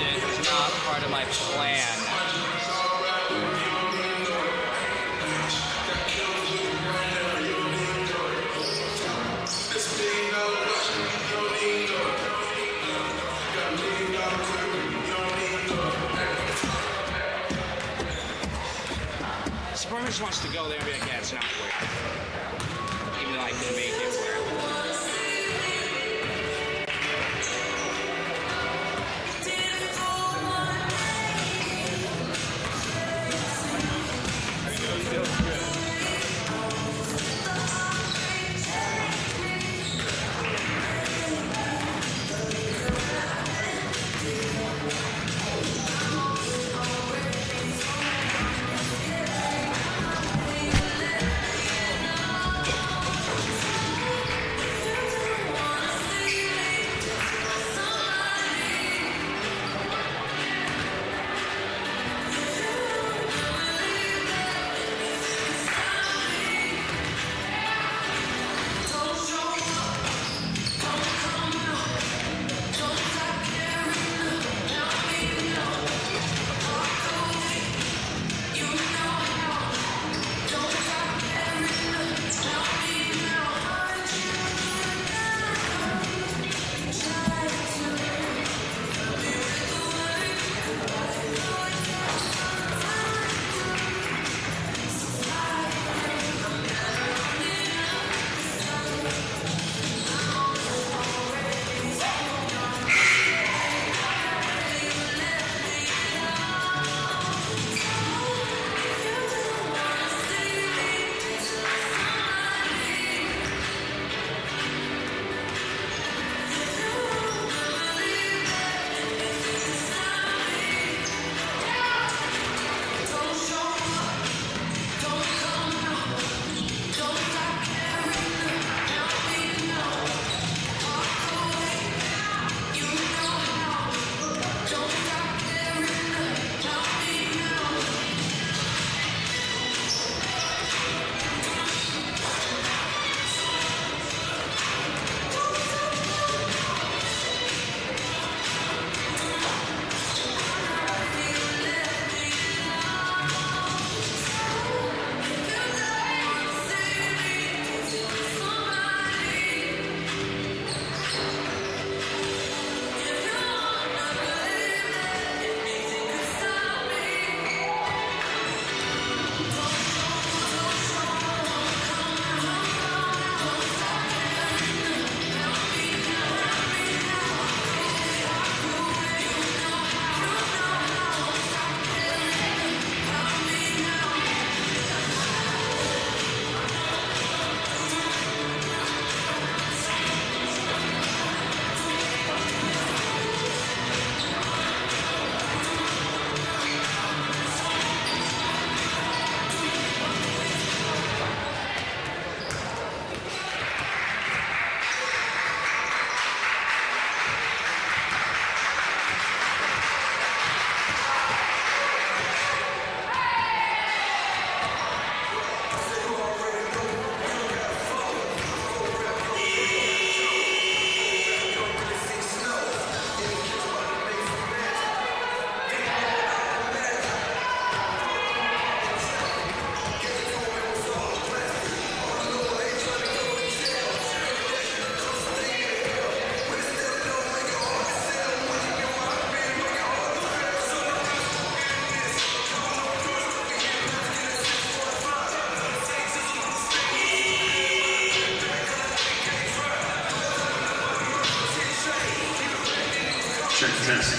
it was not part of my plan. Sperm just wants to go there and be like, yeah, it's not worth it. Even though I can make it work.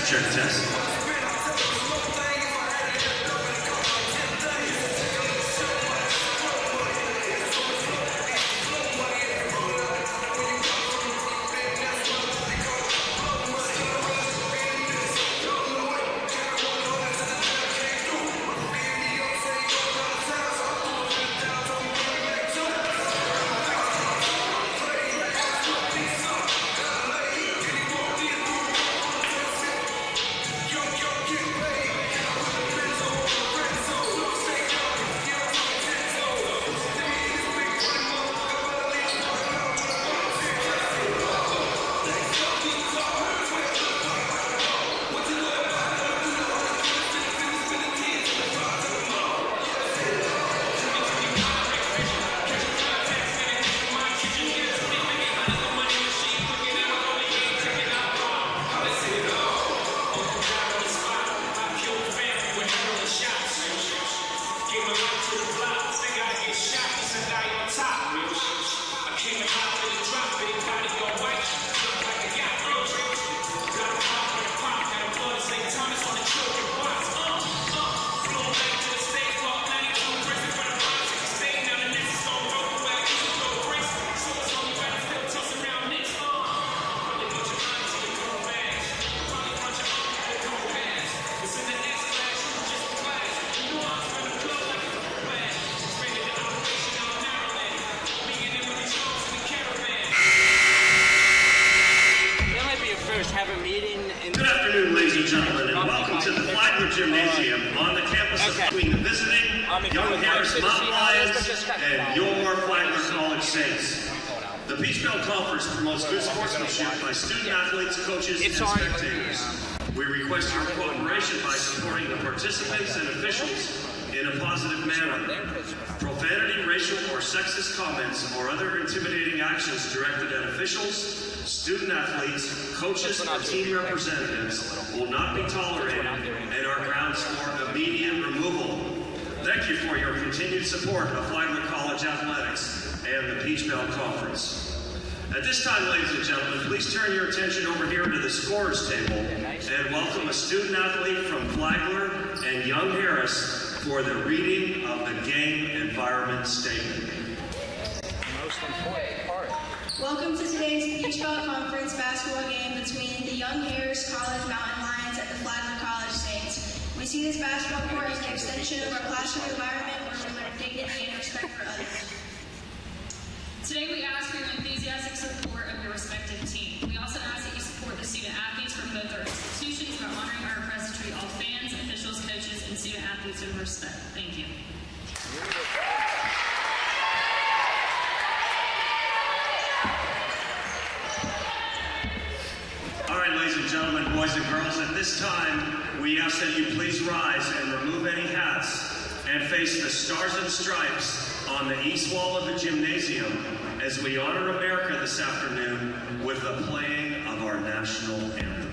Check test. You hidden in Good afternoon, ladies and gentlemen, and welcome to the Flagler Gymnasium on the campus between the visiting Young Harris Mountain Lions and your Flagler College Saints. The Peach Belt Conference promotes good sportsmanship by student athletes, coaches, and spectators. We request your cooperation by supporting the participants and officials in a positive manner. Profanity, racial, or sexist comments or other intimidating actions directed at officials, student athletes, coaches, or team representatives will not be tolerated and are grounds for immediate removal. Thank you for your continued support of Flagler College Athletics and the Peach Belt Conference. At this time, ladies and gentlemen, please turn your attention over here to the scorers table and welcome a student athlete from Flagler and Young Harris for the reading of the game environment statement. most important part. Welcome to today's Peach Belt Conference basketball game between the Young Harris College Mountain Lions and the Flagler College Saints. We see this basketball court as an extension of our classroom environment where we learn dignity and respect for others. Today we ask for your enthusiastic support of your respective team. We also ask that you support the student athletes from both our institutions by honoring our request to treat all fans, officials, coaches, and student athletes with respect. Thank you. All right, ladies and gentlemen, boys and girls, at this time, we ask that you please rise and remove any hats and face the stars and stripes on the east wall of the gymnasium as we honor America this afternoon with the playing of our national anthem.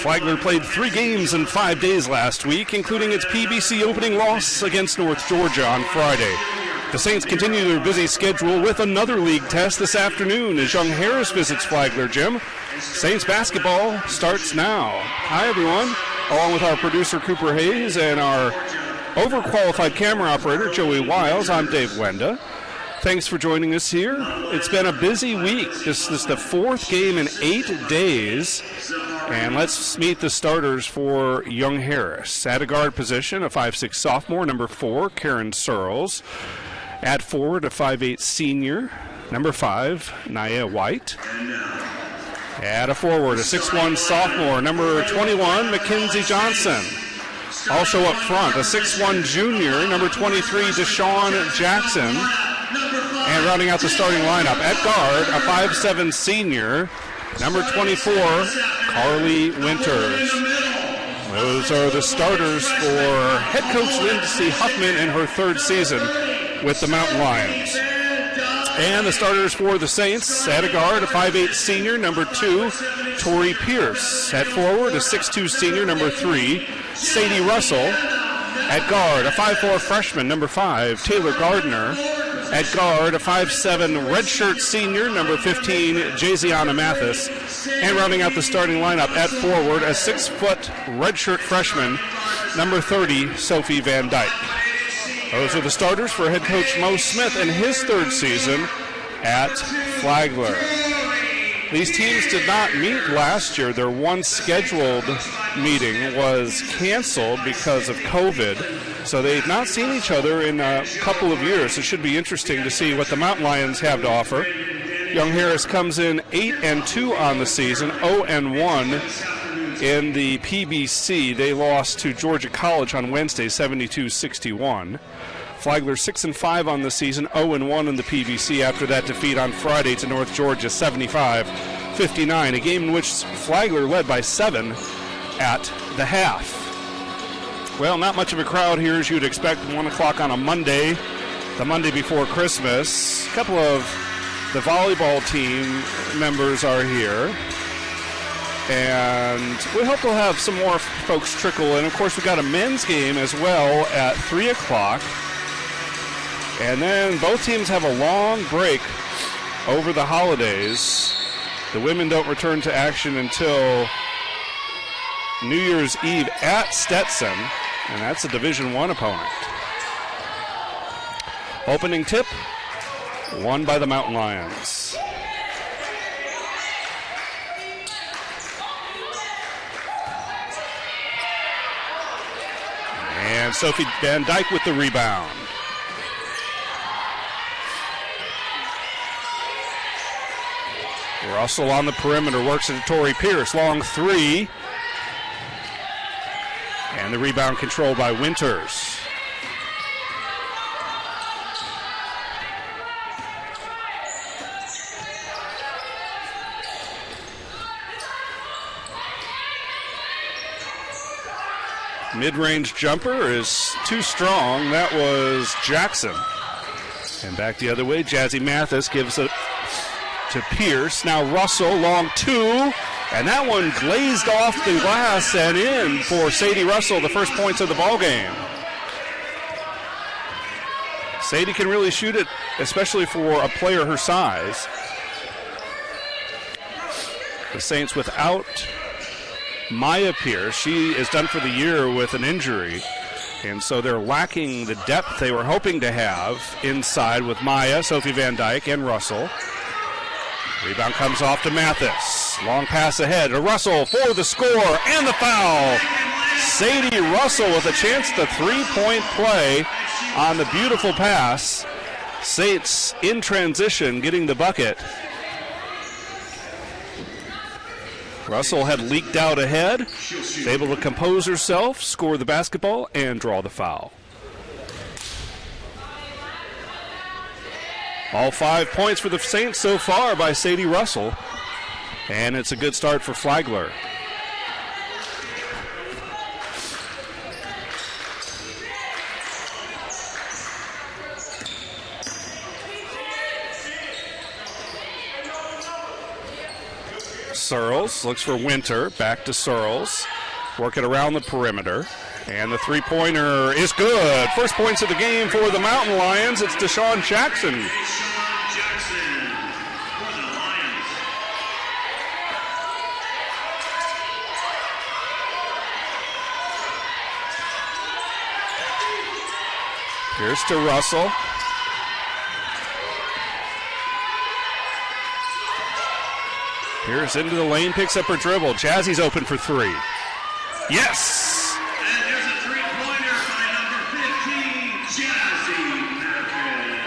Flagler played 3 games in 5 days last week, including its PBC opening loss against North Georgia on Friday. The Saints continue their busy schedule with another league test this afternoon as Young Harris visits Flagler Gym. Saints basketball starts now. Hi, everyone. Along with our producer, Cooper Hayes, and our overqualified camera operator, Joey Wiles, I'm Dave Wenda. Thanks for joining us here. It's been a busy week. This is the 4th game in 8 days. And let's meet the starters for Young Harris. At a guard position, a 5'6 sophomore, number 4, Karen Searles. At forward, a 5'8 senior, number 5, Nia White. At a forward, a 6'1 sophomore, number 21, Mackenzie Johnson. Also up front, a 6'1 junior, number 23, Deshaun Jackson. And rounding out the starting lineup, at guard, a 5'7 senior, number 24, Carly Winters. Those are the starters for head coach Lindsay Huffman in her 3rd season with the Mountain Lions. And the starters for the Saints, at a guard, a 5'8 senior, number 2, Tori Pierce. At forward, a 6'2 senior, number 3, Sadie Russell. At guard, a 5'4 freshman, number 5, Taylor Gardner. At guard, a 5'7" redshirt senior, number 15, Jaziana Mathis. And rounding out the starting lineup at forward, a 6-foot redshirt freshman, number 30, Sophie Van Dyke. Those are the starters for head coach Mo Smith in his third season at Flagler. These teams did not meet last year. Their one scheduled meeting was canceled because of COVID, so they've not seen each other in a couple of years. It should be interesting to see what the Mountain Lions have to offer. Young Harris comes in 8-2 on the season, 0-1 in the PBC. They lost to Georgia College on Wednesday, 72-61. Flagler 6-5 on the season, 0-1 in the PBC after that defeat on Friday to North Georgia, 75-59. A game in which Flagler led by 7 at the half. Well, not much of a crowd here as you'd expect, 1 o'clock on a Monday, the Monday before Christmas. A couple of the volleyball team members are here. And we hope we'll have some more folks trickle in. Of course, we've got a men's game as well at 3 o'clock. And then both teams have a long break over the holidays. The women don't return to action until New Year's Eve at Stetson, and that's a Division I opponent. Opening tip, won by the Mountain Lions. And Sophie Van Dyke with the rebound. Russell on the perimeter, works it to Tori Pierce. Long 3. And the rebound controlled by Winters. Mid-range jumper is too strong. That was Jackson. And back the other way, Jazzy Mathis gives it to Pierce. Now Russell, long 2, and that one glazed off the glass and in for Sadie Russell, the first points of the ball game. Sadie can really shoot it, especially for a player her size. The Saints without Maya Pierce. She is done for the year with an injury, and so they're lacking the depth they were hoping to have inside with Maya, Sophie Van Dyke, and Russell. Rebound comes off to Mathis. Long pass ahead to Russell for the score and the foul. Sadie Russell with a chance to 3-point play on the beautiful pass. Saints in transition getting the bucket. Russell had leaked out ahead. Was able to compose herself, score the basketball, and draw the foul. All 5 points for the Saints so far by Sadie Russell. And it's a good start for Flagler. Searles looks for Winter. Back to Searles. Work it around the perimeter. And the three-pointer is good. First points of the game for the Mountain Lions. It's Deshaun Jackson. Deshaun Jackson for the Lions. Here's to Russell. Pierce into the lane, picks up her dribble. Jazzy's open for 3. Yes! And there's a three-pointer by number 15, Jazzy Mathis.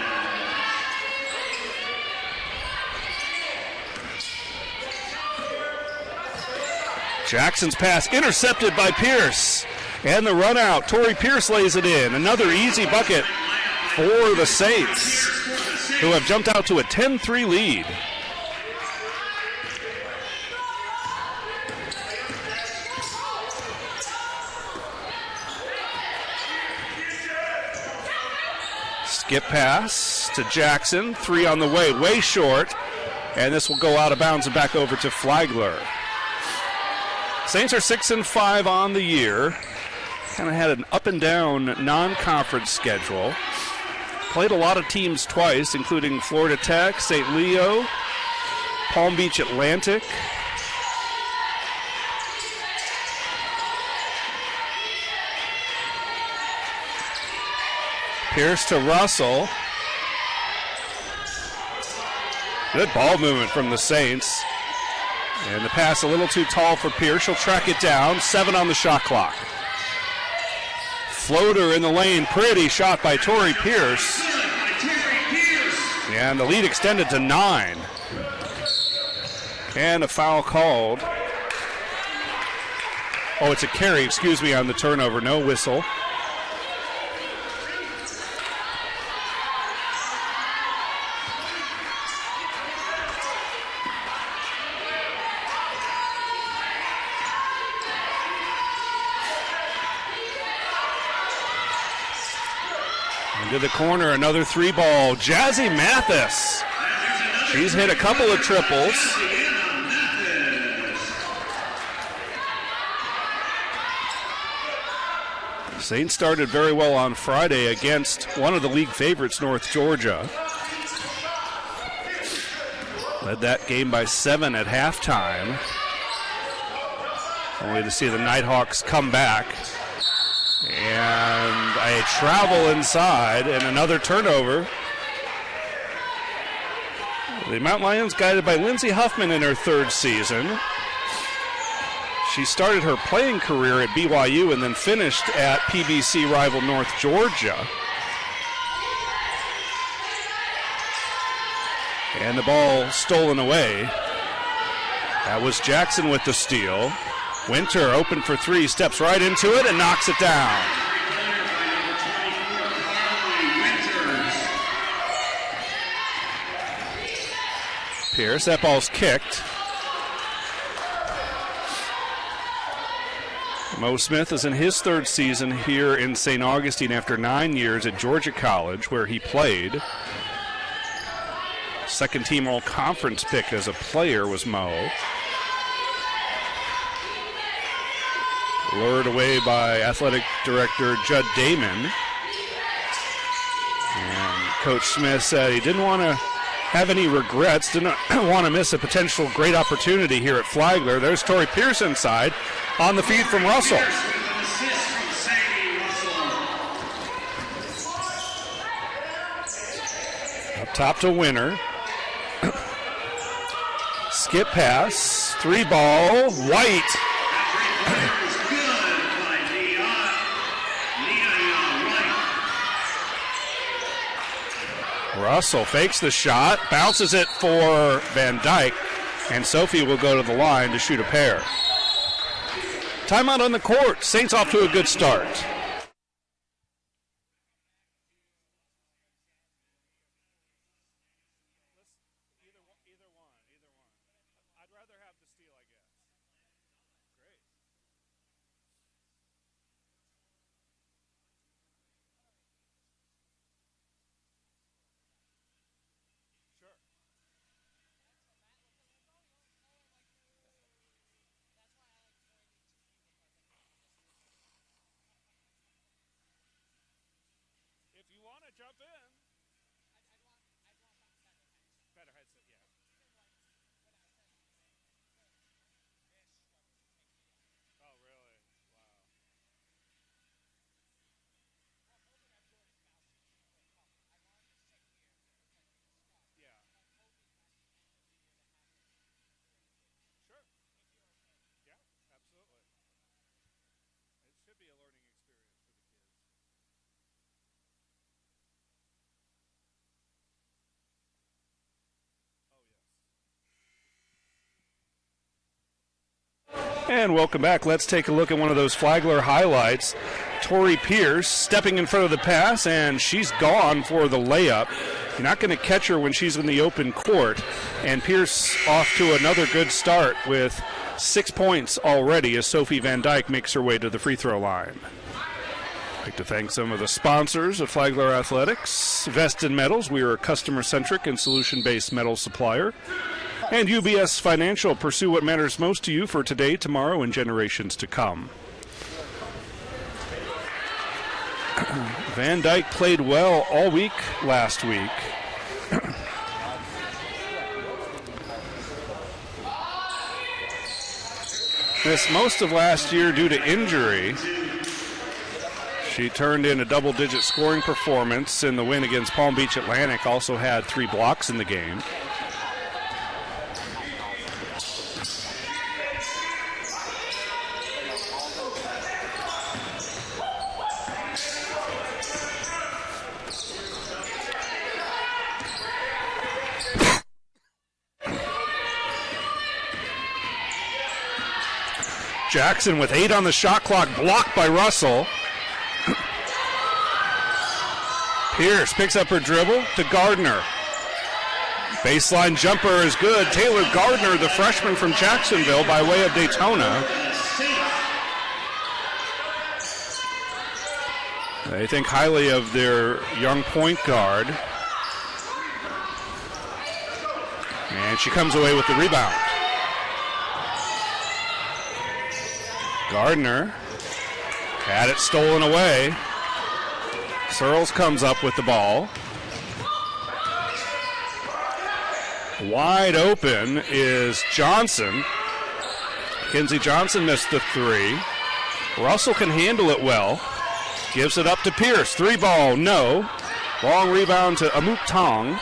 Jackson's pass intercepted by Pierce. And the run out. Tori Pierce lays it in. Another easy bucket for the Saints, who have jumped out to a 10-3 lead. Skip pass to Jackson. 3 on the way short. And this will go out of bounds and back over to Flagler. Saints are 6-5 on the year. Kind of had an up and down non-conference schedule. played a lot of teams twice, including Florida Tech, St. Leo, Palm Beach Atlantic. Pierce to Russell. Good ball movement from the Saints. And the pass a little too tall for Pierce. She'll track it down. 7 on the shot clock. Floater in the lane. Pretty shot by Tori Pierce. And the lead extended to 9. And a foul called. Oh, it's a carry, excuse me, on the turnover. No whistle. Into the corner, another 3-ball. Jazzy Mathis. She's hit a couple of triples. Saints started very well on Friday against one of the league favorites, North Georgia. Led that game by 7 at halftime. Only to see the Nighthawks come back. And a travel inside and another turnover. The Mount Lions guided by Lindsey Huffman in her 3rd season. She started her playing career at BYU and then finished at PBC rival North Georgia. And the ball stolen away. That was Jackson with the steal. Winter open for 3, steps right into it and knocks it down. Pierce, that ball's kicked. Mo Smith is in his 3rd season here in St. Augustine after 9 years at Georgia College, where he played. 2nd team all-conference pick as a player was Mo. Lured away by athletic director Judd Damon. And Coach Smith said he didn't want to have any regrets, didn't want to miss a potential great opportunity here at Flagler. There's Tori Pierce inside on the feed from Russell. Up top to Winter. Skip pass, 3-ball, White. Russell fakes the shot, bounces it for Van Dyke, and Sophie will go to the line to shoot a pair. Timeout on the court. Saints off to a good start. And welcome back. Let's take a look at one of those Flagler highlights. Tori Pierce stepping in front of the pass, and she's gone for the layup. You're not going to catch her when she's in the open court. And Pierce off to another good start with 6 points already as Sophie Van Dyke makes her way to the free throw line. I'd like to thank some of the sponsors of Flagler Athletics. Vested Metals, we are a customer-centric and solution-based metal supplier. And UBS Financial, pursue what matters most to you for today, tomorrow, and generations to come. Van Dyke played well all week last week. Missed most of last year due to injury. She turned in a double-digit scoring performance in the win against Palm Beach Atlantic. Also had 3 blocks in the game. Jackson with 8 on the shot clock, blocked by Russell. Pierce picks up her dribble to Gardner. Baseline jumper is good. Taylor Gardner, the freshman from Jacksonville by way of Daytona. They think highly of their young point guard. And she comes away with the rebound. Gardner had it stolen away. Searles comes up with the ball. Wide open is Johnson. Kinsey Johnson missed the 3. Russell can handle it well. Gives it up to Pierce. 3 ball, no. Long rebound to Amuk Tong.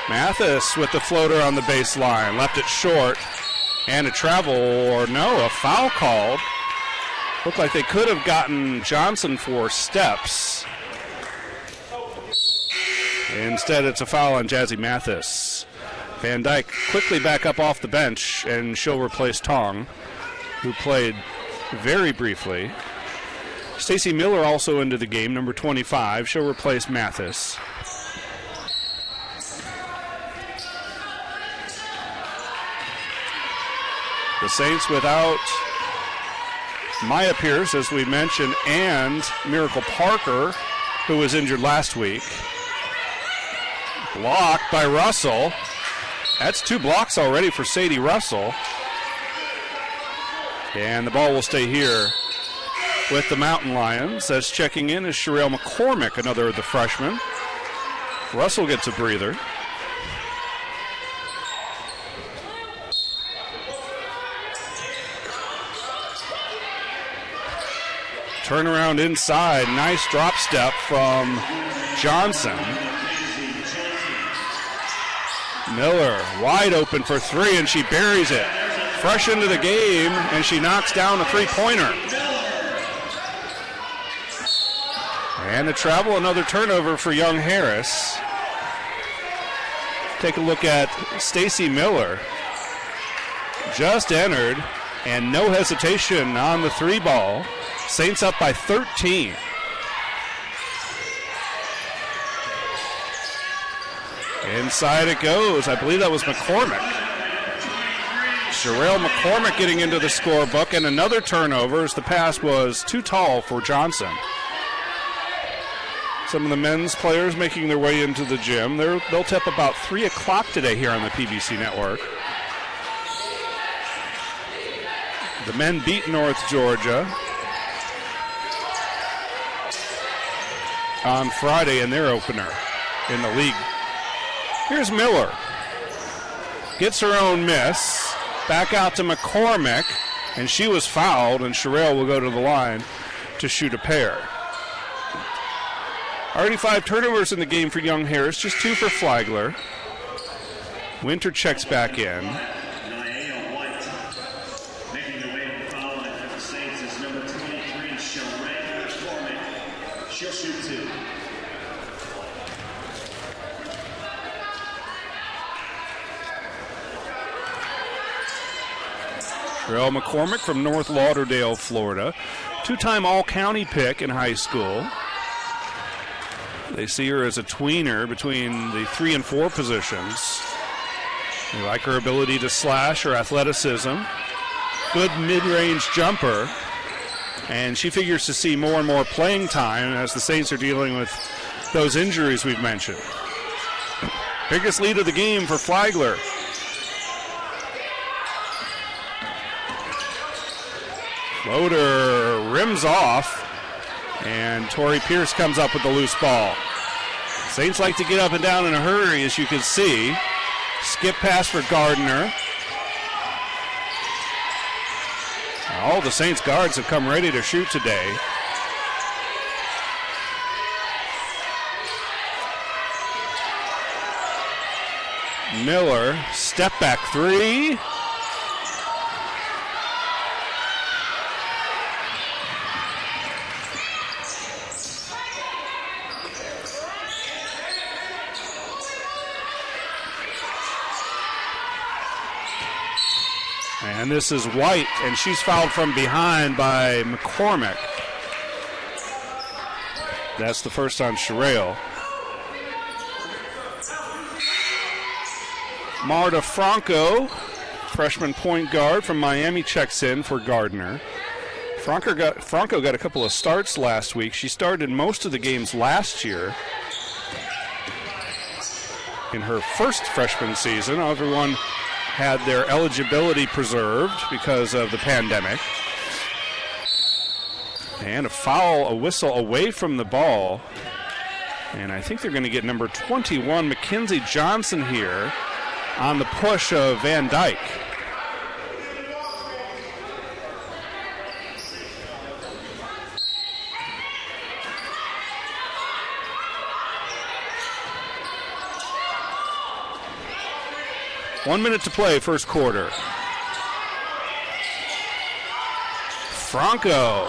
Mathis with the floater on the baseline. Left it short. And a travel, or no, a foul called. Looked like they could have gotten Johnson for steps. Instead, it's a foul on Jazzy Mathis. Van Dyke quickly back up off the bench, and she'll replace Tong, who played very briefly. Stacy Miller also into the game, number 25. She'll replace Mathis. The Saints without Maya Pierce, as we mentioned, and Miracle Parker, who was injured last week. Blocked by Russell. That's 2 blocks already for Sadie Russell. And the ball will stay here with the Mountain Lions. As checking in is Sherelle McCormick, another of the freshmen. Russell gets a breather. Turnaround inside. Nice drop step from Johnson. Miller wide open for 3, and she buries it. Fresh into the game, and she knocks down a 3-pointer. And the travel, another turnover for Young Harris. Take a look at Stacy Miller. Just entered, and no hesitation on the 3 ball. Saints up by 13. Inside it goes. I believe that was McCormick. Sherelle McCormick getting into the scorebook, and another turnover as the pass was too tall for Johnson. Some of the men's players making their way into the gym. They'll tip about 3 o'clock today here on the PBC Network. The men beat North Georgia on Friday in their opener in the league. Here's Miller. Gets her own miss. Back out to McCormick, and she was fouled, and Sherelle will go to the line to shoot a pair. Already 5 turnovers in the game for Young Harris, just 2 for Flagler. Winter checks back in. Making the way to foul line for the Saints is number 23, Sherelle McCormick. She'll shoot 2. Sherelle McCormick from North Lauderdale, Florida. 2-time All-County pick in high school. They see her as a tweener between the 3 and 4 positions. They like her ability to slash, her athleticism. Good mid-range jumper. And she figures to see more and more playing time as the Saints are dealing with those injuries we've mentioned. Biggest lead of the game for Flagler. Floater rims off, and Tori Pierce comes up with the loose ball. Saints like to get up and down in a hurry, as you can see. Skip pass for Gardner. All the Saints guards have come ready to shoot today. Miller, step back three. And this is White, and she's fouled from behind by McCormick. That's the first on Sherrill. Marta Franco, freshman point guard from Miami, checks in for Gardner. Franco got a couple of starts last week. She started most of the games last year in her first freshman season. Everyone had their eligibility preserved because of the pandemic. And a whistle away from the ball. And I think they're going to get number 21, Mackenzie Johnson, here on the push of Van Dyke. One minute to play, first quarter. Franco.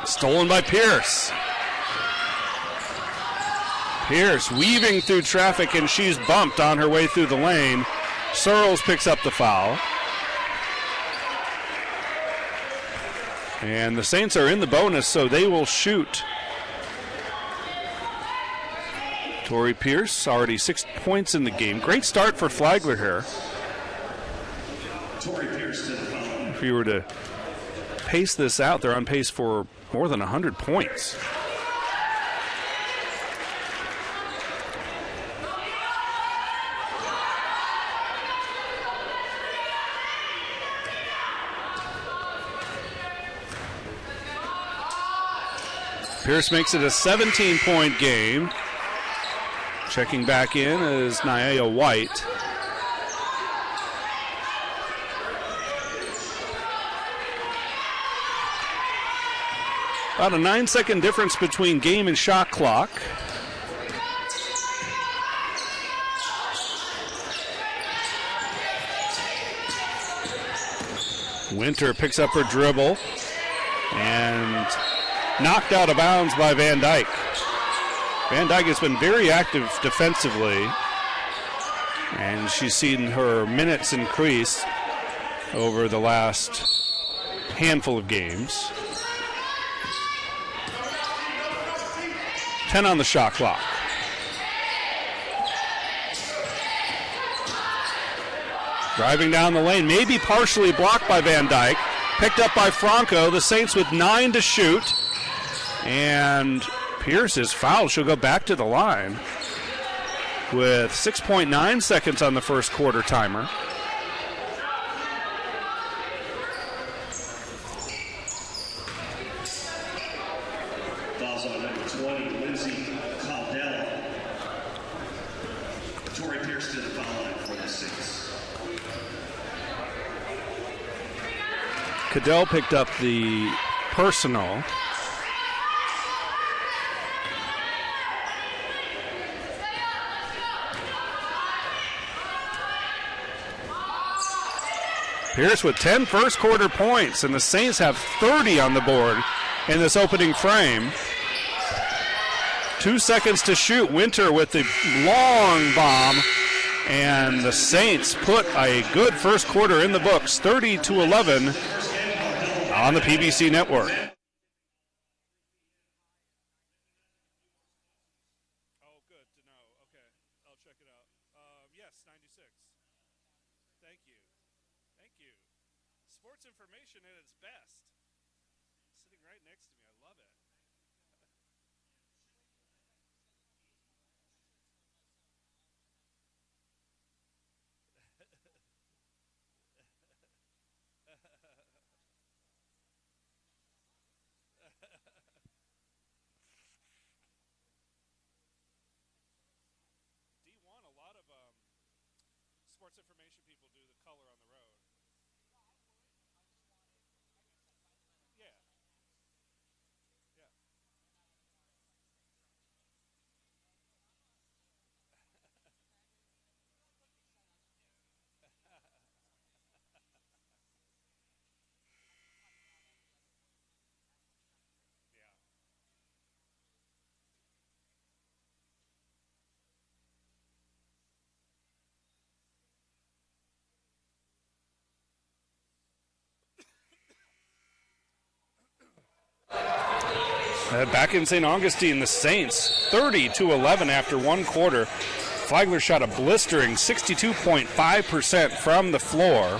Stolen by Pierce. Pierce weaving through traffic, and she's bumped on her way through the lane. Searles picks up the foul. And the Saints are in the bonus, so they will shoot. Tori Pierce, already 6 points in the game. Great start for Flagler here. Tori Pierce to the foul. If you were to pace this out, they're on pace for more than 100 points. Pierce makes it a 17-point game. Checking back in is Nia White. About a 9-second difference between game and shot clock. Winter picks up her dribble and knocked out of bounds by Van Dyke. Van Dyke has been very active defensively, and she's seen her minutes increase over the last handful of games. 10 on the shot clock. Driving down the lane, maybe partially blocked by Van Dyke. Picked up by Franco. The Saints with 9 to shoot. And Pierce is fouled. She'll go back to the line with 6.9 seconds on the first quarter timer. Fouls on number 20, Lindsay Caldell. Tori Pierce to the foul line for the Saints. Cadell picked up the personal. Pierce with 10 first quarter points, and the Saints have 30 on the board in this opening frame. 2 seconds to shoot. Winter with the long bomb, and the Saints put a good first quarter in the books, 30-11 on the PBC network. Oh, good to know. Okay, I'll check it out. Yes, 96. Thank you. Thank you. Sports information at its best. Sitting right next to me. I love it. sports information people do the color on the road. Yeah. Yeah. Yeah. Back in St. Augustine, the Saints 30-11 after one quarter. Flagler shot a blistering 62.5% from the floor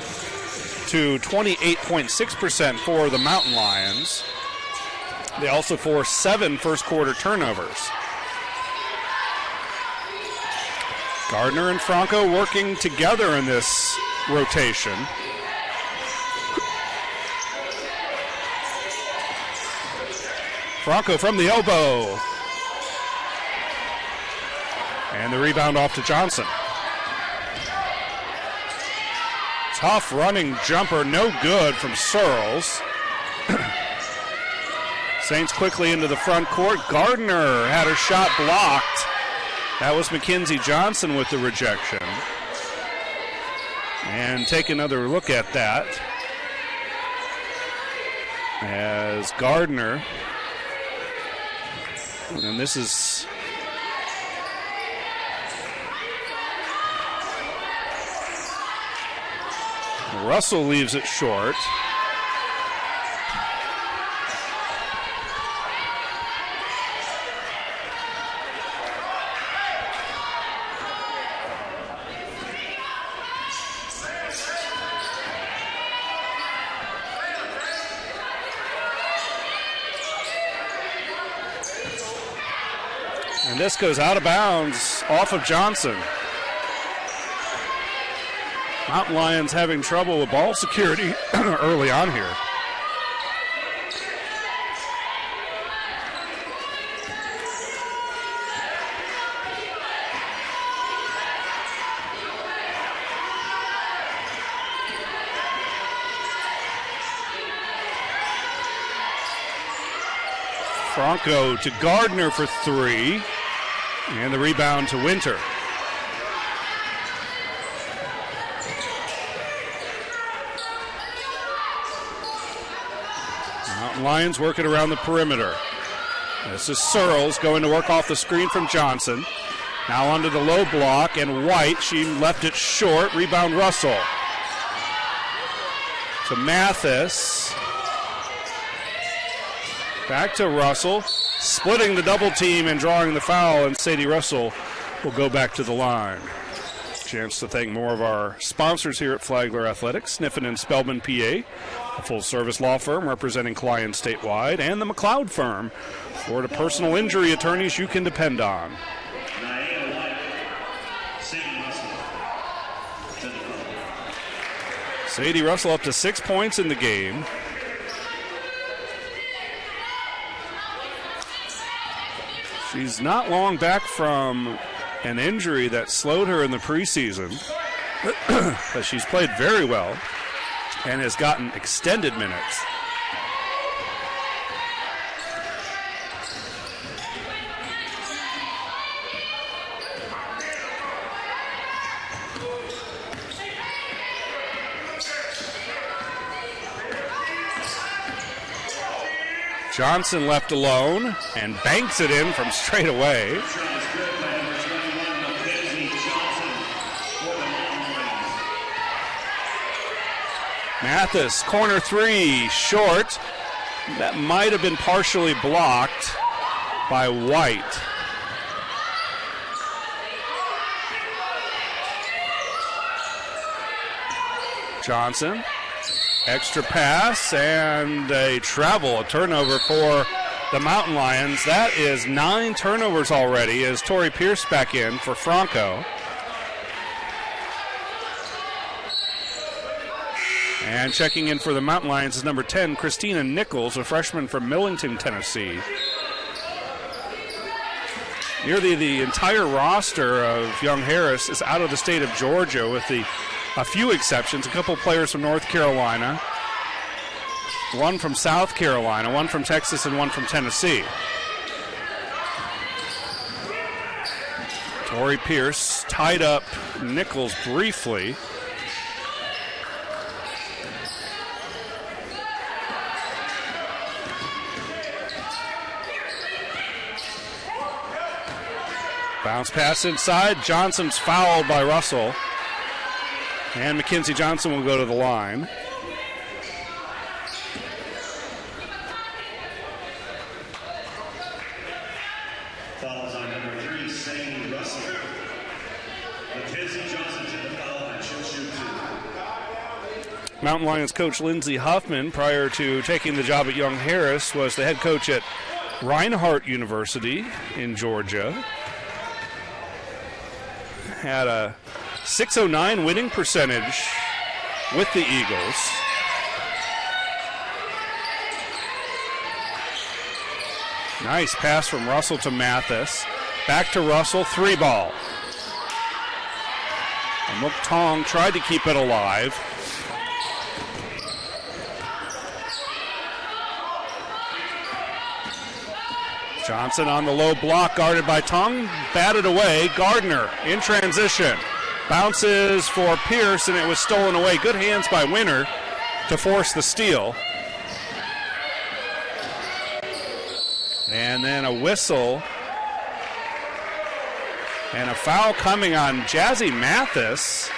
to 28.6% for the Mountain Lions. They also forced 7 first-quarter turnovers. Gardner and Franco working together in this rotation. Franco from the elbow. And the rebound off to Johnson. Tough running jumper, no good from Searles. Saints quickly into the front court. Gardner had her shot blocked. That was Mackenzie Johnson with the rejection. And take another look at that. As Gardner, and this is Russell leaves it short. And this goes out of bounds off of Johnson. Mountain Lions having trouble with ball security early on here. Franco to Gardner for 3. And the rebound to Winter. Mountain Lions working around the perimeter. This is Searles going to work off the screen from Johnson. Now onto the low block, and White, she left it short. Rebound Russell. To Mathis. Back to Russell. Splitting the double team and drawing the foul, and Sadie Russell will go back to the line. Chance to thank more of our sponsors here at Flagler Athletics, Sniffen and Spellman, PA, a full-service law firm representing clients statewide, and the McLeod firm, Florida personal injury attorneys you can depend on. Sadie Russell up to 6 points in the game. She's not long back from an injury that slowed her in the preseason, but she's played very well and has gotten extended minutes. Johnson left alone and banks it in from straight away. Mathis, corner 3, short. That might have been partially blocked by White. Johnson. Extra pass and a turnover for the Mountain Lions. That is 9 turnovers already as Tori Pierce back in for Franco. And checking in for the Mountain Lions is number 10, Christina Nichols, a freshman from Millington, Tennessee. Nearly the entire roster of Young Harris is out of the state of Georgia, with a few exceptions. A couple players from North Carolina, one from South Carolina, one from Texas, and one from Tennessee. Tori Pierce tied up Nichols briefly. Bounce pass inside. Johnson's fouled by Russell. And Mackenzie Johnson will go to the line. Fouls on number 3, Sadie Russell. Mackenzie Johnson to the foul line. She'll shoot 2. Mountain Lions coach Lindsey Huffman, prior to taking the job at Young Harris, was the head coach at Reinhardt University in Georgia. Had a .609 winning percentage with the Eagles. Nice pass from Russell to Mathis. Back to Russell, 3-ball. Mook Tong tried to keep it alive. Johnson on the low block, guarded by Tong, batted away. Gardner in transition. Bounces for Pierce, and it was stolen away. Good hands by Winter to force the steal. And then a whistle. And a foul coming on Jazzy Mathis.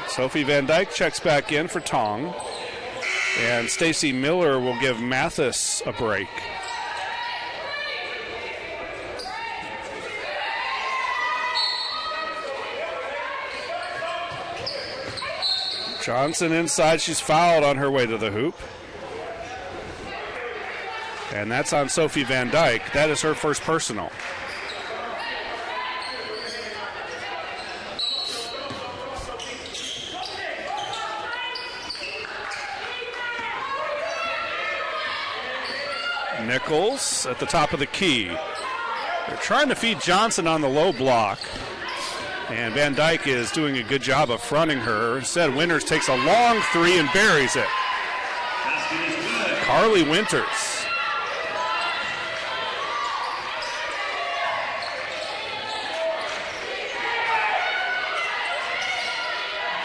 Sophie Van Dyke checks back in for Tong. And Stacy Miller will give Mathis a break. Johnson inside. She's fouled on her way to the hoop. And that's on Sophie Van Dyke. That is her first personal. Nichols at the top of the key. They're trying to feed Johnson on the low block. And Van Dyke is doing a good job of fronting her. Instead, Winters takes a long three and buries it. Carly Winters.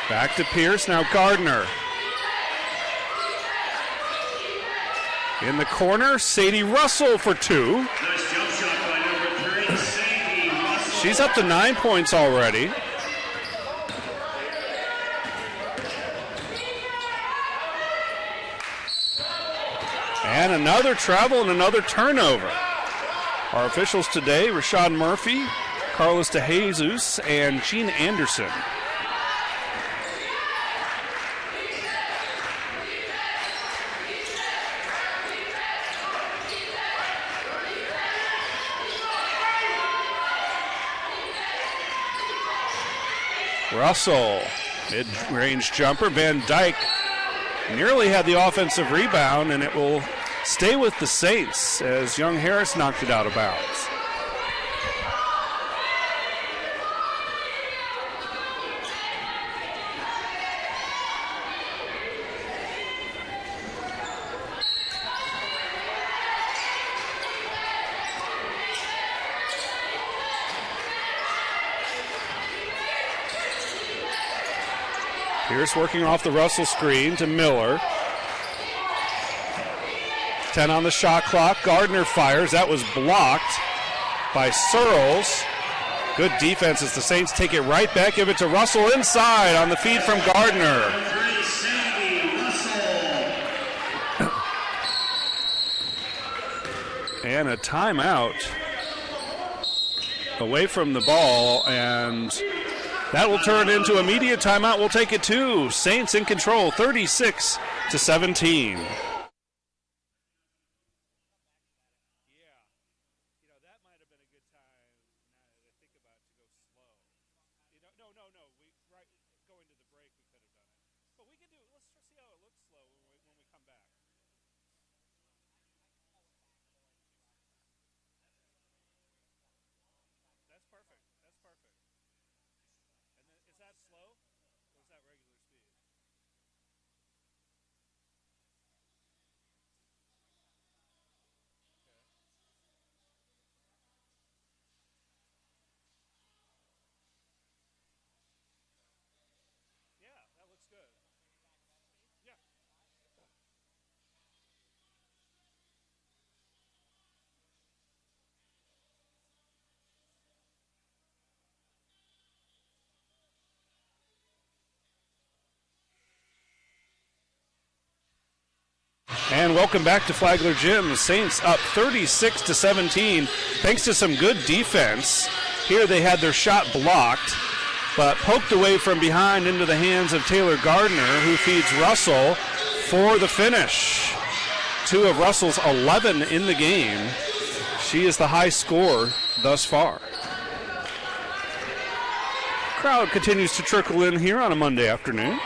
Back to Pierce, now Gardner. In the corner, Sadie Russell for 2. Nice jump shot by number 3, Sadie Russell. She's up to 9 points already. And another travel and another turnover. Our officials today, Rashawn Murphy, Carlos DeJesus, and Gene Anderson. Russell, mid-range jumper. Van Dyke nearly had the offensive rebound, and it will stay with the Saints as Young Harris knocked it out of bounds. Pierce working off the Russell screen to Miller. 10 on the shot clock. Gardner fires. That was blocked by Searles. Good defense as the Saints take it right back. Give it to Russell inside on the feed from Gardner. And a timeout away from the ball, and that will turn into immediate timeout. We'll take it to Saints in control, 36-17. And welcome back to Flagler Gym. Saints up 36-17 thanks to some good defense. Here they had their shot blocked, but poked away from behind into the hands of Taylor Gardner, who feeds Russell for the finish. 2 of Russell's 11 in the game. She is the high scorer thus far. Crowd continues to trickle in here on a Monday afternoon.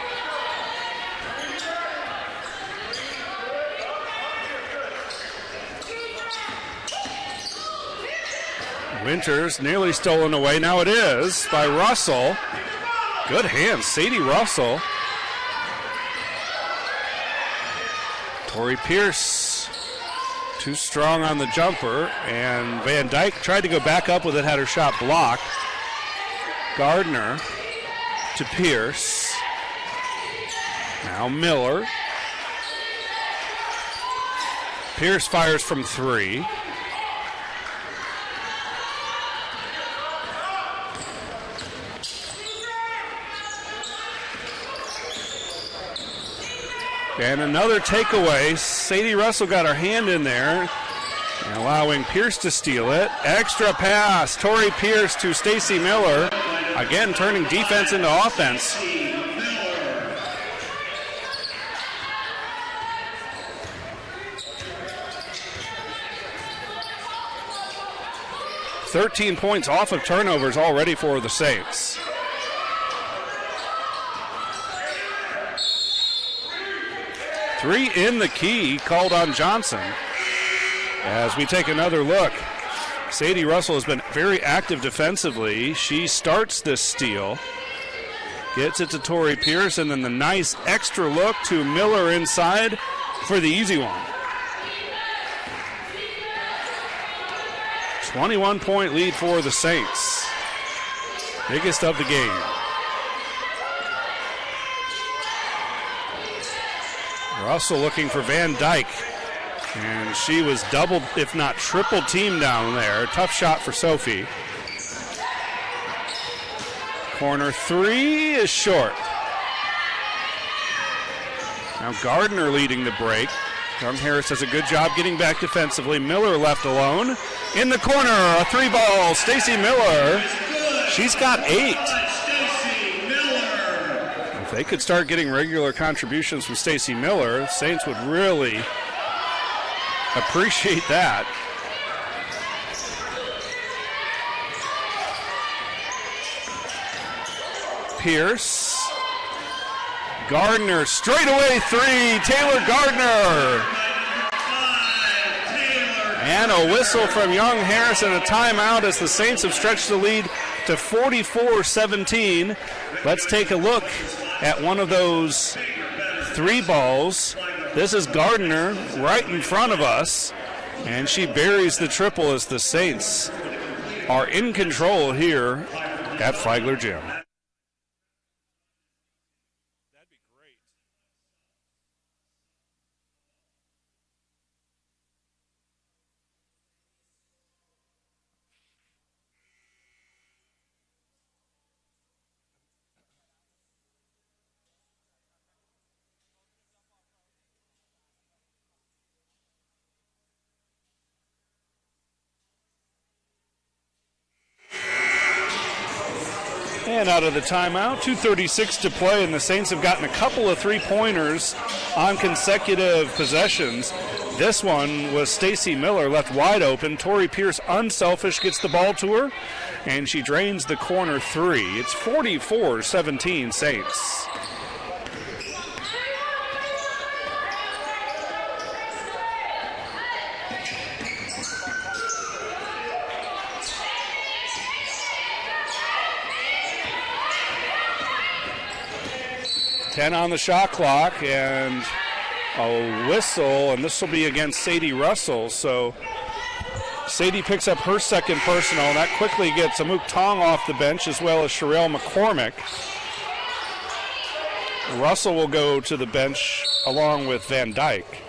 Winters nearly stolen away. Now it is by Russell. Good hands, Sadie Russell. Tori Pierce, too strong on the jumper, and Van Dyke tried to go back up with it, had her shot blocked. Gardner to Pierce. Now Miller. Pierce fires from 3. And another takeaway. Sadie Russell got her hand in there, and allowing Pierce to steal it. Extra pass. Tori Pierce to Stacy Miller. Again, turning defense into offense. "13 points off of turnovers already for the Saints." Three in the key called on Johnson. As we take another look, Sadie Russell has been very active defensively. She starts this steal, gets it to Tori Pierce, and then the nice extra look to Miller inside for the easy one. 21-point lead for the Saints. Biggest of the game. Russell looking for Van Dyke, and she was doubled, if not triple teamed down there. Tough shot for Sophie. Corner 3 is short. Now Gardner leading the break. Young Harris does a good job getting back defensively. Miller left alone. In the corner, a 3-ball, Stacy Miller. She's got 8. If they could start getting regular contributions from Stacy Miller, Saints would really appreciate that. Pierce. Gardner, straightaway 3, Taylor Gardner. And a whistle from Young Harris and a timeout as the Saints have stretched the lead to 44-17. Let's take a look at one of those 3 balls. This is Gardner right in front of us, and she buries the triple as the Saints are in control here at Flagler Gym. And out of the timeout, 2:36 to play, and the Saints have gotten a couple of 3-pointers on consecutive possessions. This one was Stacy Miller left wide open. Tori Pierce, unselfish, gets the ball to her, and she drains the corner 3. It's 44-17 Saints. Ten on the shot clock, and a whistle, and this will be against Sadie Russell. So Sadie picks up her second personal, and that quickly gets Amuk Tong off the bench, as well as Sherelle McCormick. Russell will go to the bench along with Van Dyke.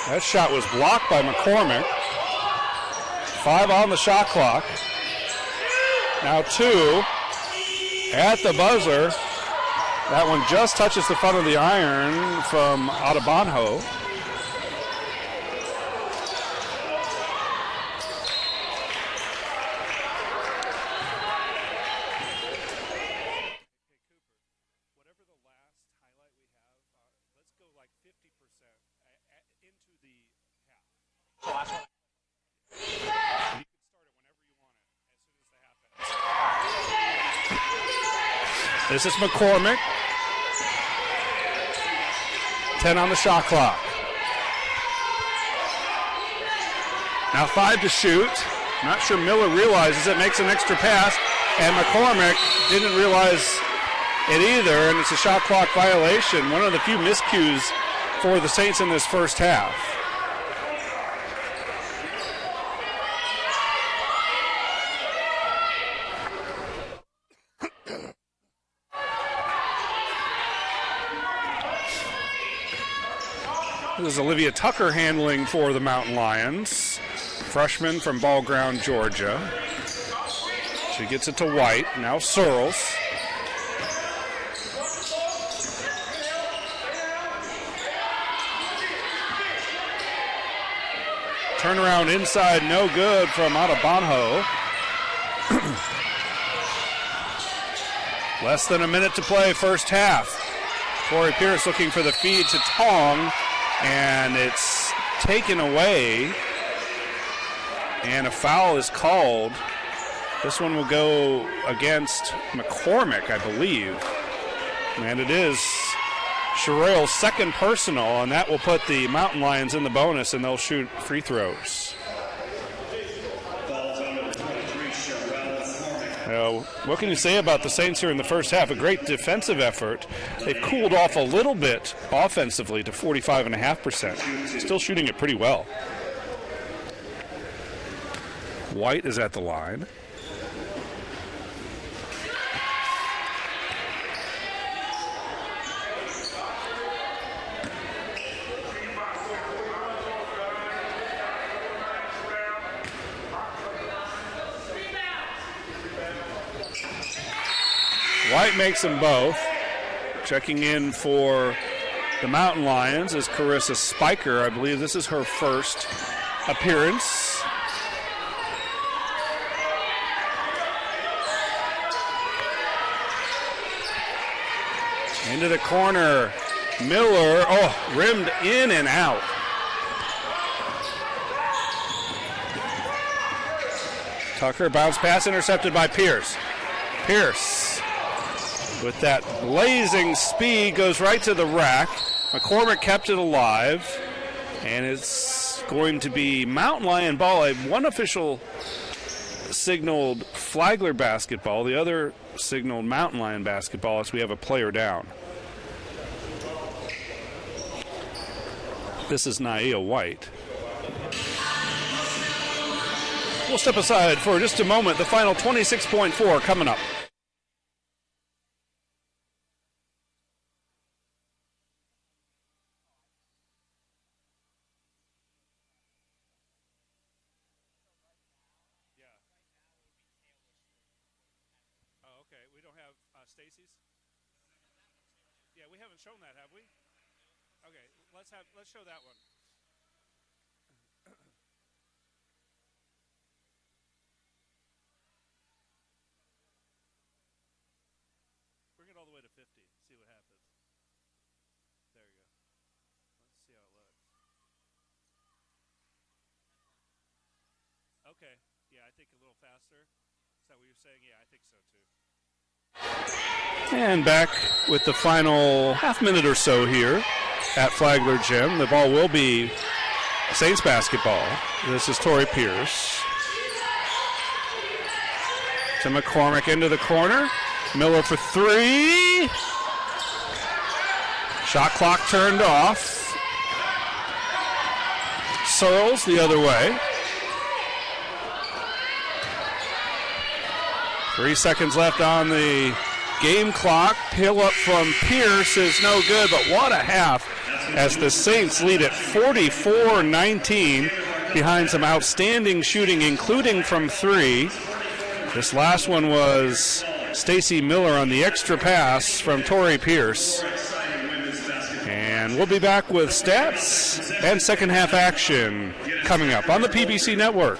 That shot was blocked by McCormick. 5 on the shot clock. Now 2 at the buzzer. That one just touches the front of the iron from Adebanjo. This is McCormick. 10 on the shot clock. Now 5 to shoot. Not sure Miller realizes it, makes an extra pass, and McCormick didn't realize it either, and it's a shot clock violation. One of the few miscues for the Saints in this first half. This is Olivia Tucker handling for the Mountain Lions, freshman from Ball Ground, Georgia. She gets it to White, now Searles. Turnaround inside, no good from Adebanjo. Less than a minute to play, first half. Corey Pierce looking for the feed to Tong. And it's taken away, and a foul is called. This one will go against McCormick, I believe. And it is Sherrill's second personal, and that will put the Mountain Lions in the bonus, and they'll shoot free throws. What can you say about the Saints here in the first half? A great defensive effort. They've cooled off a little bit offensively to 45.5%. Still shooting it pretty well. White is at the line. White makes them both. Checking in for the Mountain Lions is Carissa Spiker. I believe this is her first appearance. Into the corner. Miller, rimmed in and out. Tucker, bounce pass intercepted by Pierce. Pierce, with that blazing speed, goes right to the rack. McCormick kept it alive, and it's going to be Mountain Lion ball. One official signaled Flagler basketball, the other signaled Mountain Lion basketball, as we have a player down. This is Naia White. We'll step aside for just a moment. The final 26.4 coming up. Shown that, have we? Okay, let's show that one. Bring it all the way to 50. See what happens. There you go. Let's see how it looks. Okay. Yeah, I think a little faster. Is that what you're saying? Yeah, I think so too. And back with the final half minute or so here at Flagler Gym. The ball will be Saints basketball. This is Tori Pierce. To McCormick into the corner. Miller for 3. Shot clock turned off. Searles the other way. 3 seconds left on the game clock. Pill up from Pierce is no good, but what a half as the Saints lead at 44-19 behind some outstanding shooting, including from three. This last one was Stacy Miller on the extra pass from Tori Pierce. And we'll be back with stats and second half action coming up on the PBC Network.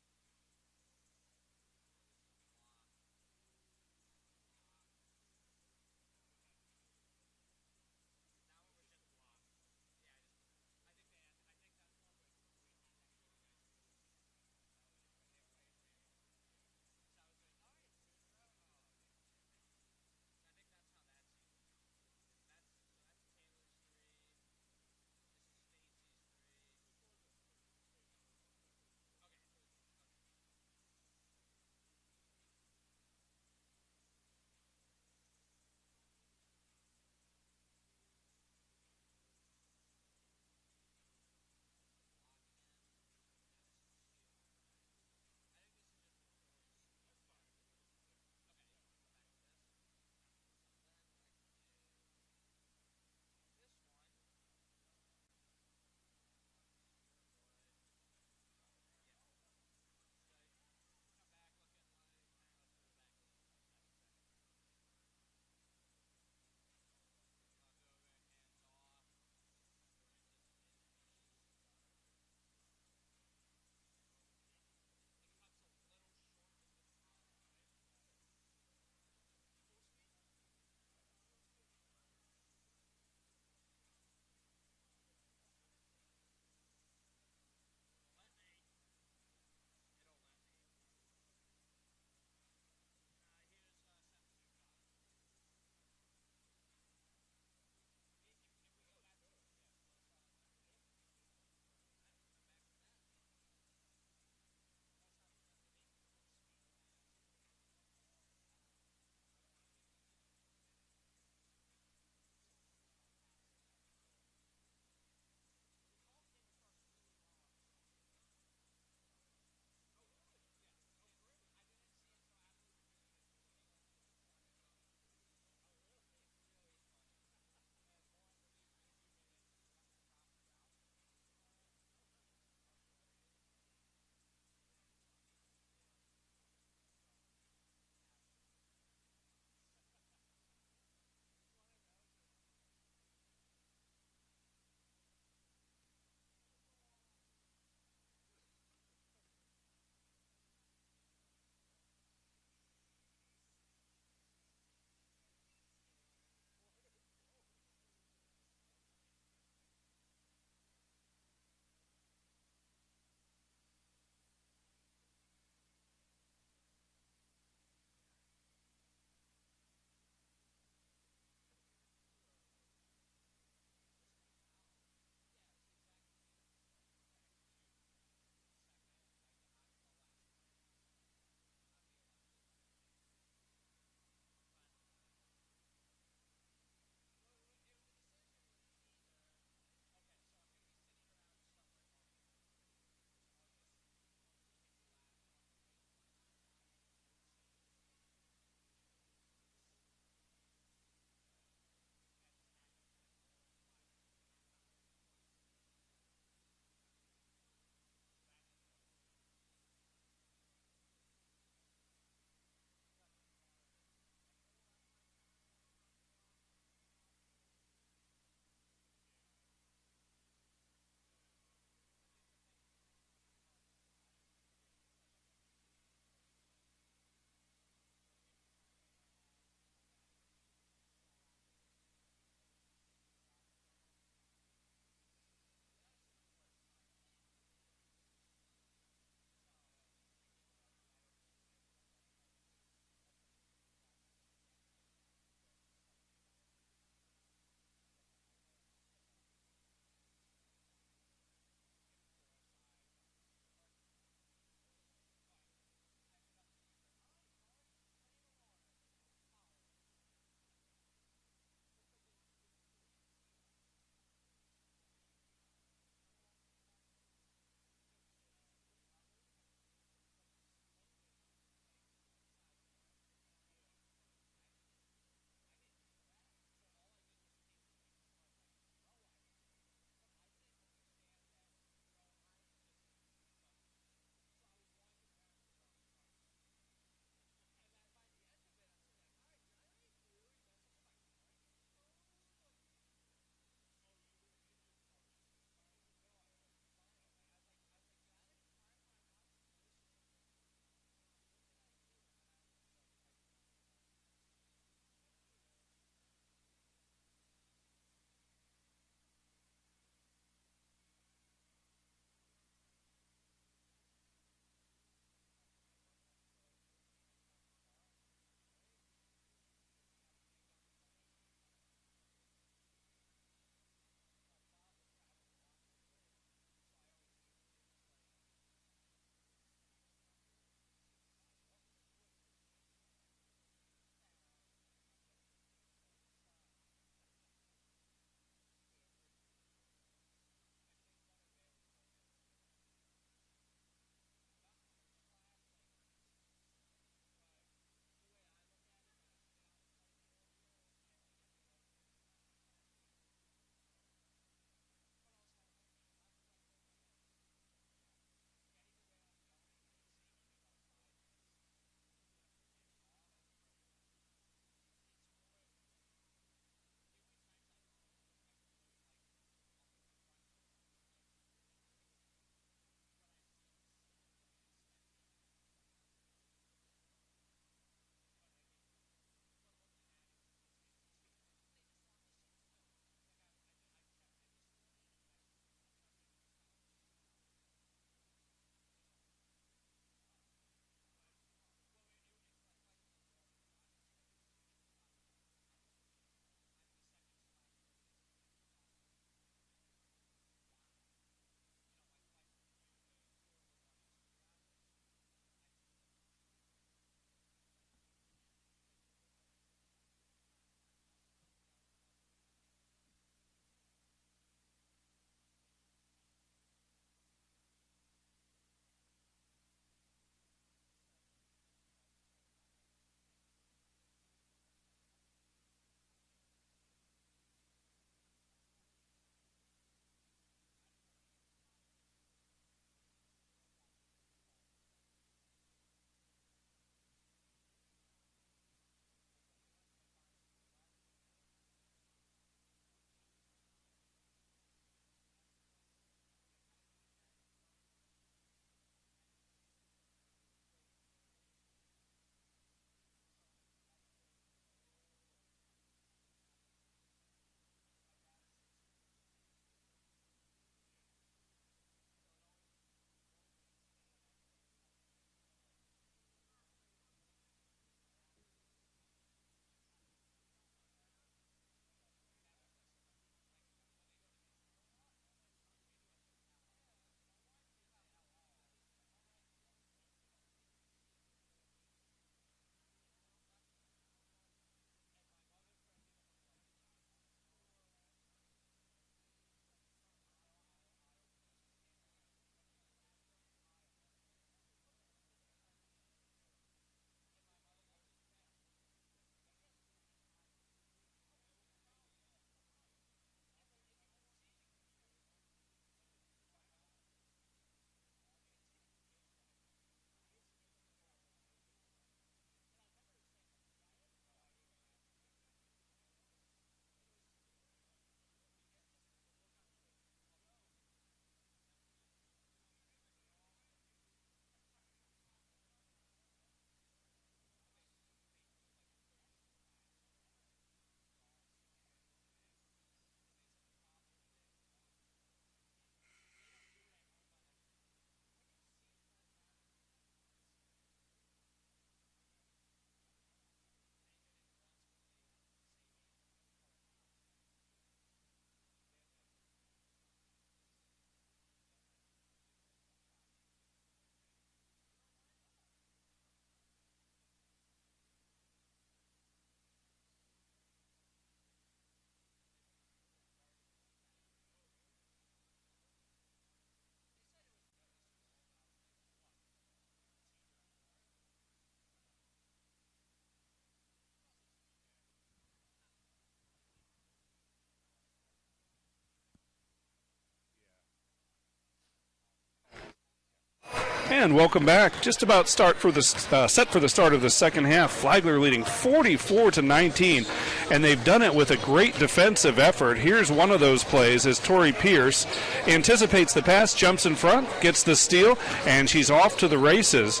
And welcome back. Just about set for the start of the second half. Flagler leading 44-19, and they've done it with a great defensive effort. Here's one of those plays as Tori Pierce anticipates the pass, jumps in front, gets the steal, and she's off to the races.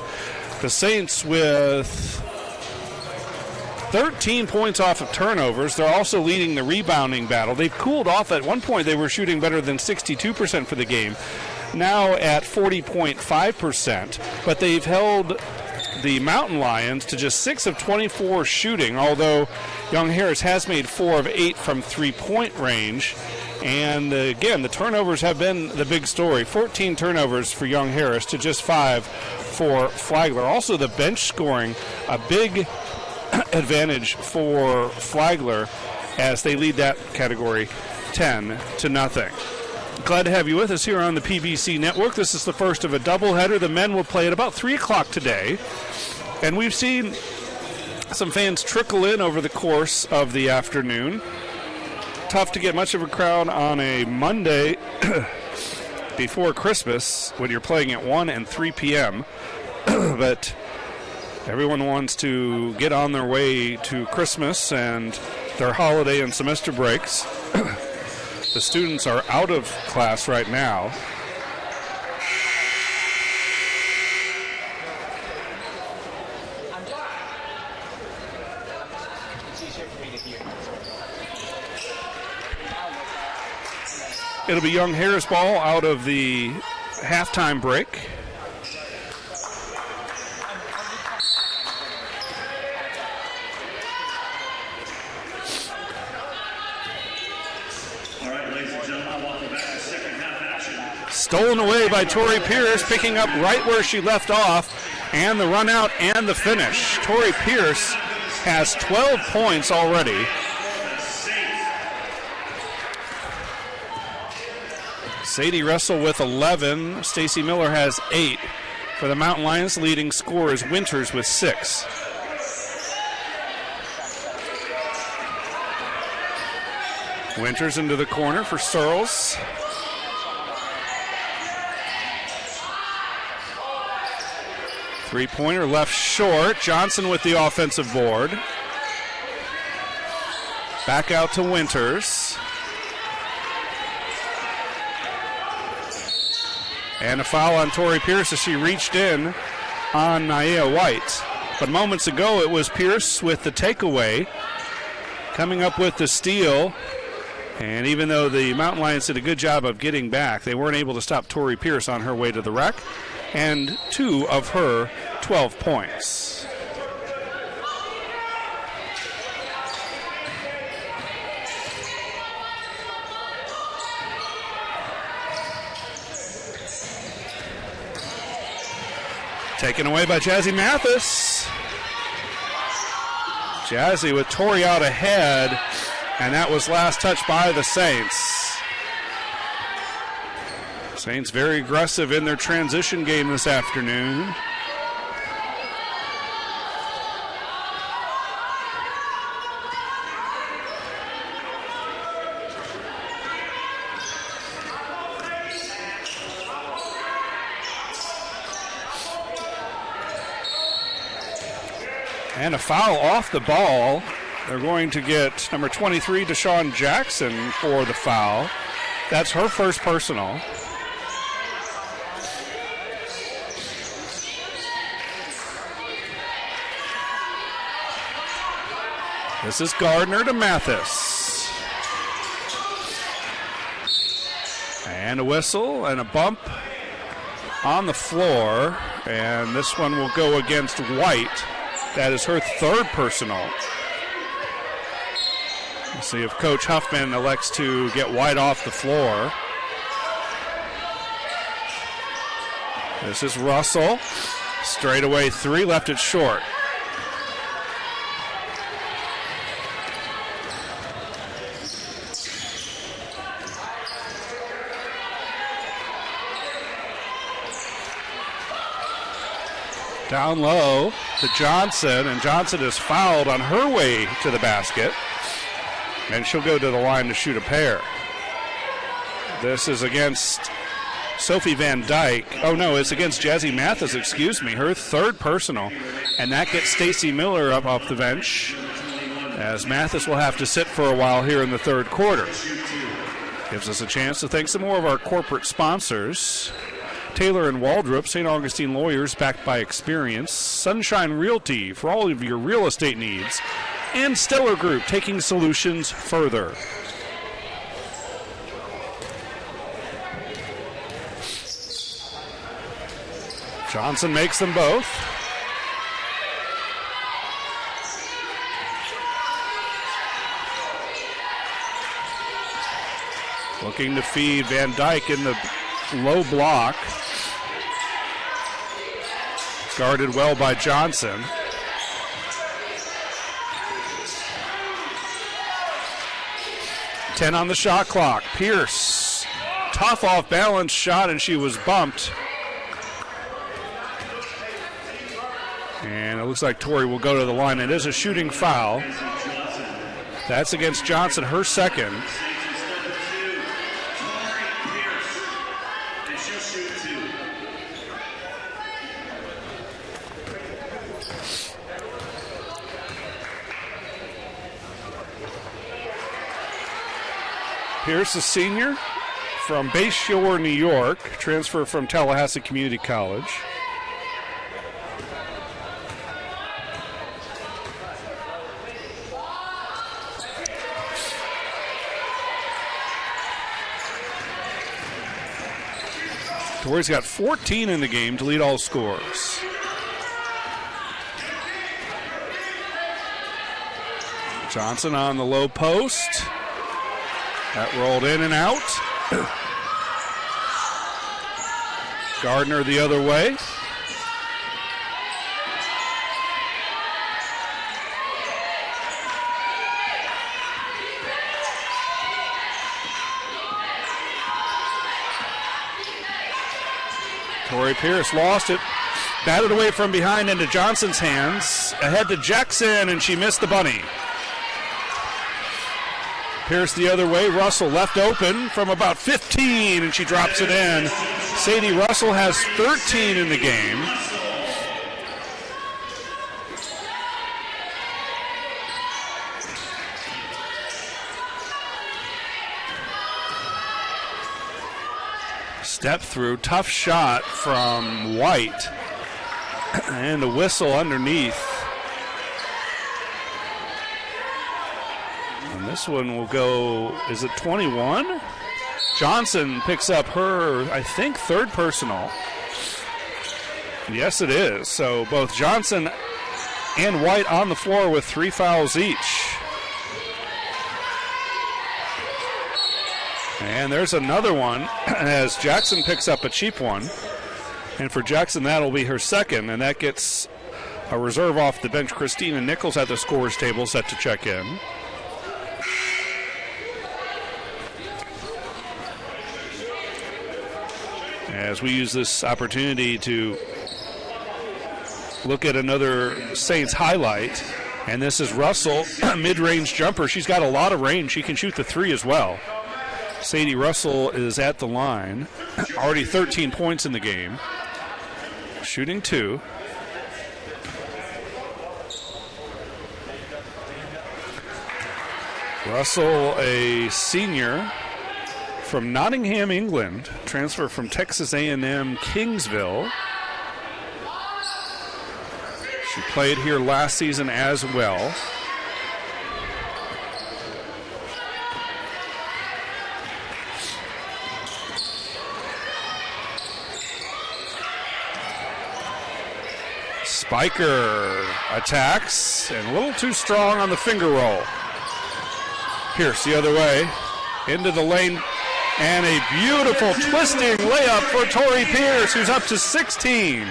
The Saints with 13 points off of turnovers. They're also leading the rebounding battle. They've cooled off. At one point, they were shooting better than 62% for the game. Now at 40.5%, but they've held the Mountain Lions to just 6 of 24 shooting, although Young Harris has made 4 of 8 from three-point range. And again, the turnovers have been the big story. 14 turnovers for Young Harris to just 5 for Flagler. Also, the bench scoring, a big advantage for Flagler as they lead that category 10-0. Glad to have you with us here on the PBC Network. This is the first of a doubleheader. The men will play at about 3 o'clock today. And we've seen some fans trickle in over the course of the afternoon. Tough to get much of a crowd on a Monday before Christmas when you're playing at 1 and 3 p.m. But everyone wants to get on their way to Christmas and their holiday and semester breaks. The students are out of class right now. It'll be Young Harris ball out of the halftime break. Stolen away by Tori Pierce, picking up right where she left off, and the run out and the finish. Tori Pierce has 12 points already. Sadie Russell with 11. Stacy Miller has 8. For the Mountain Lions, the leading scorer is Winters with 6. Winters into the corner for Searles. Three-pointer left short. Johnson with the offensive board. Back out to Winters. And a foul on Tori Pierce as she reached in on Nia White. But moments ago it was Pierce with the takeaway, coming up with the steal. And even though the Mountain Lions did a good job of getting back, they weren't able to stop Tori Pierce on her way to the rack. And 2 of her 12 points. Taken away by Jazzy Mathis. Jazzy with Tori out ahead, and that was last touch by the Saints. Saints very aggressive in their transition game this afternoon. And a foul off the ball. They're going to get number 23, Deshawn Jackson, for the foul. That's her first personal. This is Gardner to Mathis. And a whistle and a bump on the floor. And this one will go against White. That is her third personal. We'll see if Coach Huffman elects to get White off the floor. This is Russell. Straight away 3, left it short. Down low to Johnson, and Johnson is fouled on her way to the basket. And she'll go to the line to shoot a pair. This is against Sophie Van Dyke. Oh, no, it's against Jazzy Mathis, excuse me, her third personal. And that gets Stacy Miller up off the bench, as Mathis will have to sit for a while here in the third quarter. Gives us a chance to thank some more of our corporate sponsors. Taylor and Waldrop, St. Augustine Lawyers, backed by experience. Sunshine Realty for all of your real estate needs. And Stellar Group, taking solutions further. Johnson makes them both. Looking to feed Van Dyke in the low block. Guarded well by Johnson. Ten on the shot clock. Pierce, tough off balance shot, and she was bumped. And it looks like Tori will go to the line. It is a shooting foul. That's against Johnson, her second. Pierce, a senior from Bayshore, New York, transfer from Tallahassee Community College. Tori's got 14 in the game to lead all scores. Johnson on the low post. That rolled in and out. Gardner the other way. Tori Pierce lost it. Batted away from behind into Johnson's hands. Ahead to Jackson, and she missed the bunny. Pierce the other way. Russell left open from about 15, and she drops it in. Sadie Russell has 13 in the game. Step through, tough shot from White, and a whistle underneath. And this one will go, is it 21? Johnson picks up her, I think, third personal. Yes, it is. So both Johnson and White on the floor with 3 fouls each. And there's another one as Jackson picks up a cheap one. And for Jackson, that'll be her second, and that gets a reserve off the bench. Christina Nichols at the scorer's table set to check in. As we use this opportunity to look at another Saints highlight, and this is Russell, mid-range jumper. She's got a lot of range. She can shoot the three as well. Sadie Russell is at the line, already 13 points in the game, shooting 2. Russell, a senior from Nottingham, England, transfer from Texas A&M Kingsville. She played here last season as well. Spiker attacks, and a little too strong on the finger roll. Pierce the other way, into the lane, and a beautiful twisting layup for Tori Pierce, who's up to 16.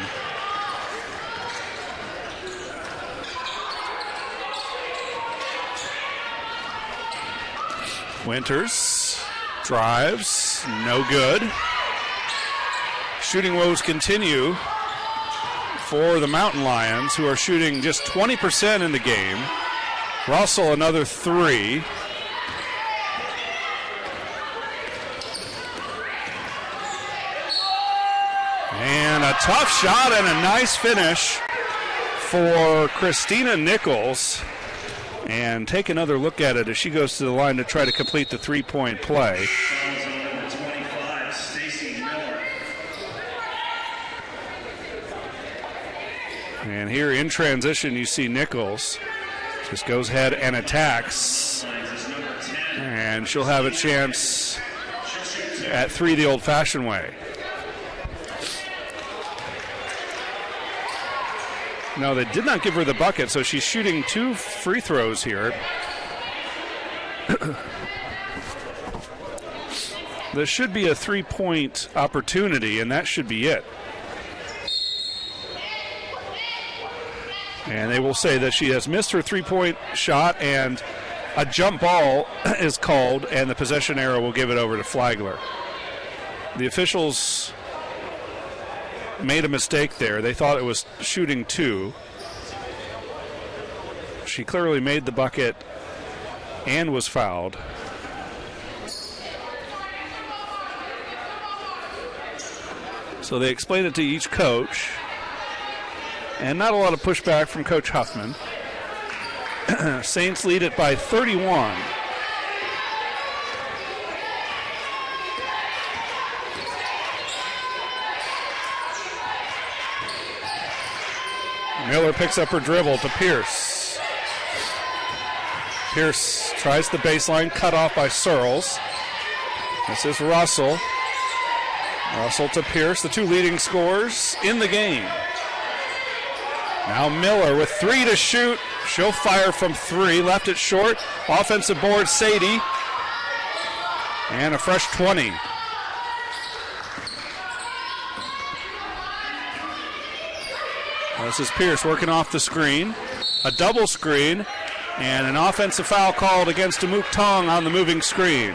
Winters drives, no good. Shooting woes continue for the Mountain Lions, who are shooting just 20% in the game. Russell, another 3. tough shot and a nice finish for Christina Nichols. And take another look at it as she goes to the line to try to complete the three-point play. Number 25, Stacy Miller. And here in transition, you see Nichols just goes ahead and attacks. And she'll have a chance at three the old-fashioned way. No, they did not give her the bucket, so she's shooting 2 free throws here. There should be a three-point opportunity, and that should be it. And they will say that she has missed her three-point shot, and a jump ball is called, and the possession arrow will give it over to Flagler. The officials made a mistake there. They thought it was shooting 2. She clearly made the bucket and was fouled. So they explained it to each coach, and not a lot of pushback from Coach Huffman. Saints lead it by 31. Miller picks up her dribble to Pierce. Pierce tries the baseline, cut off by Searles. This is Russell. Russell to Pierce, the 2 leading scorers in the game. Now Miller with 3 to shoot. She'll fire from 3, left it short. Offensive board, Sadie. And a fresh 20. This is Pierce working off the screen. A double screen, and an offensive foul called against Amuk Tong on the moving screen.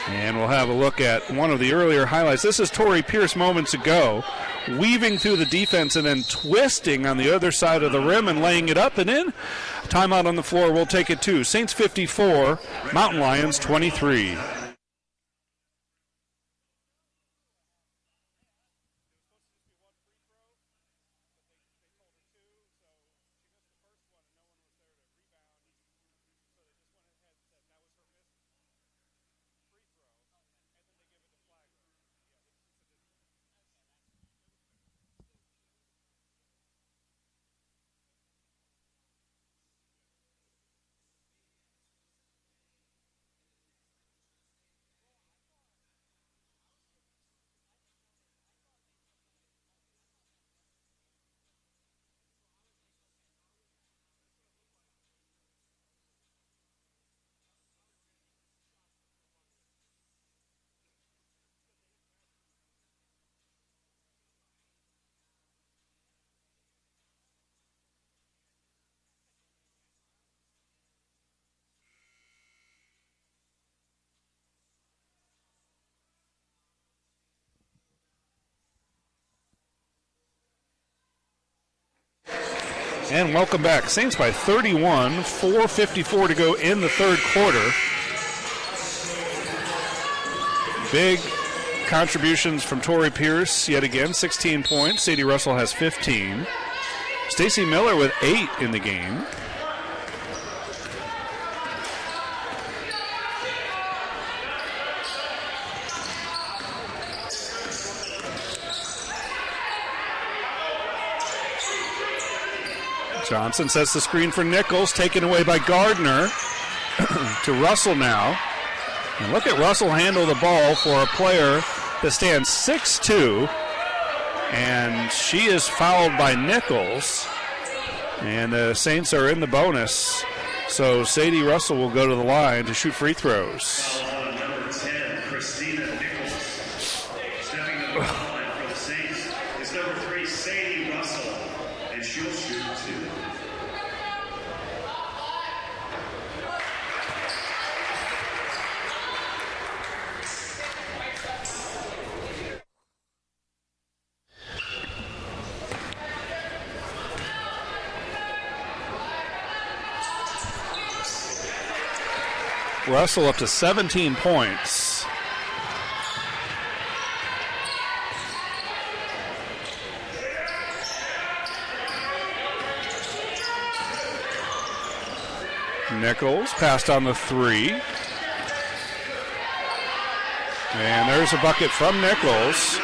And we'll have a look at one of the earlier highlights. This is Tori Pierce moments ago, weaving through the defense and then twisting on the other side of the rim and laying it up and in. Timeout on the floor, we'll take it to Saints 54, Mountain Lions 23. And welcome back. Saints by 31, 4:54 to go in the third quarter. Big contributions from Tori Pierce yet again, 16 points. Sadie Russell has 15. Stacy Miller with 8 in the game. Johnson sets the screen for Nichols, taken away by Gardner. To Russell now. And look at Russell handle the ball for a player that stands 6'2", and she is fouled by Nichols. And the Saints are in the bonus. So Sadie Russell will go to the line to shoot free throws. Number 10, Christina Nichols. Stepping to the line for the Saints is number 3, Sadie Russell, and she'll shoot 2. Russell up to 17 points. Nichols passed on the 3. And there's a bucket from Nichols.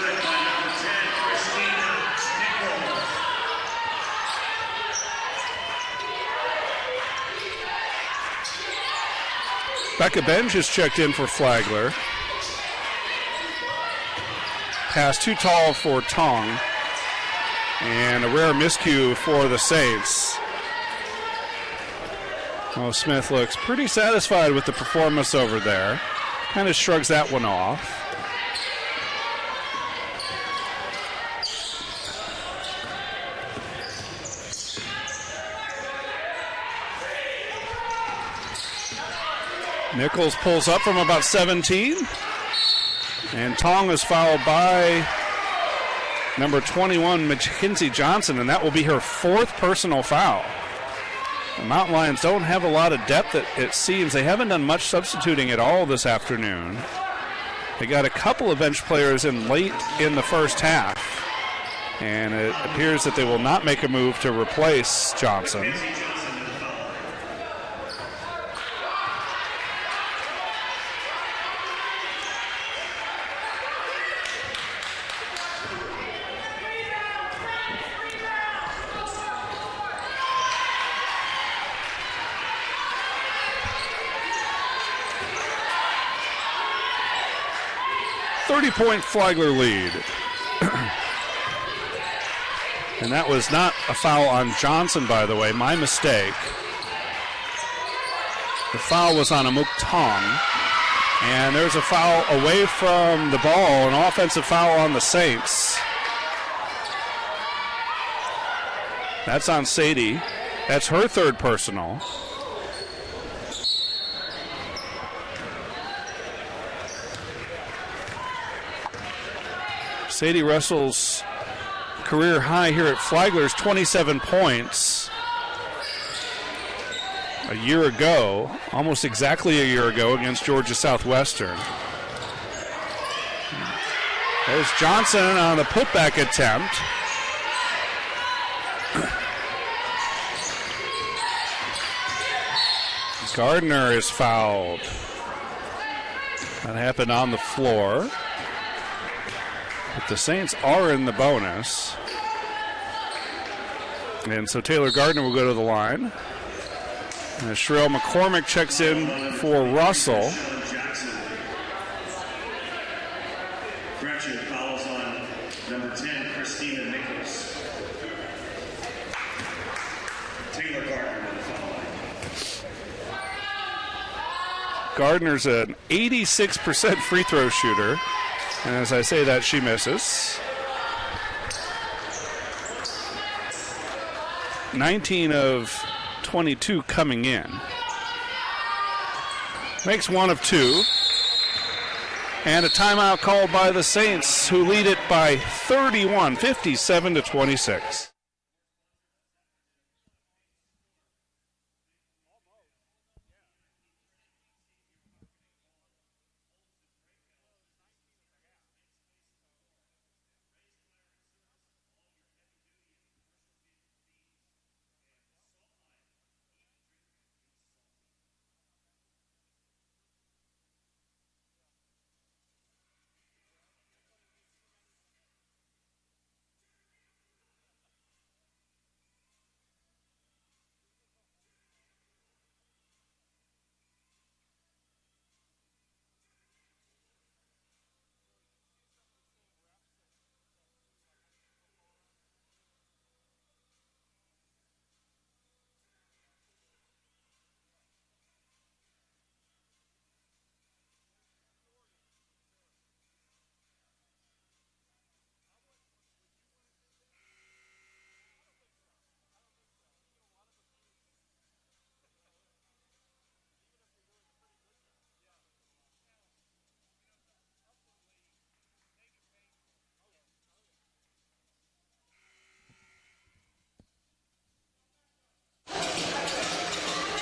Becca Benj has checked in for Flagler. Pass too tall for Tong. And a rare miscue for the Saints. Oh, Smith looks pretty satisfied with the performance over there. Kind of shrugs that one off. Nichols pulls up from about 17. And Tong is fouled by number 21, Mackenzie Johnson, and that will be her 4th personal foul. The Mountain Lions don't have a lot of depth, it seems. They haven't done much substituting at all this afternoon. They got a couple of bench players in late in the first half. And it appears that they will not make a move to replace Johnson. Point Flagler lead. And that was not a foul on Johnson, by the way. My mistake. The foul was on Amuk Tong. And there's a foul away from the ball, an offensive foul on the Saints. That's on Sadie. That's her 3rd personal. Sadie Russell's career high here at Flagler's 27 points a year ago, almost exactly a year ago against Georgia Southwestern. There's Johnson on the putback attempt. Gardner is fouled. That happened on the floor. But the Saints are in the bonus. And so Taylor Gardner will go to the line. And Sherelle McCormick checks in for Russell. Correction, fouls on number 10, Christina Nichols. Taylor Gardner on the foul line. Gardner's an 86% free throw shooter. And as I say that, she misses. 19 of 22 coming in. Makes 1 of 2. And a timeout called by the Saints, who lead it by 31, 57-26.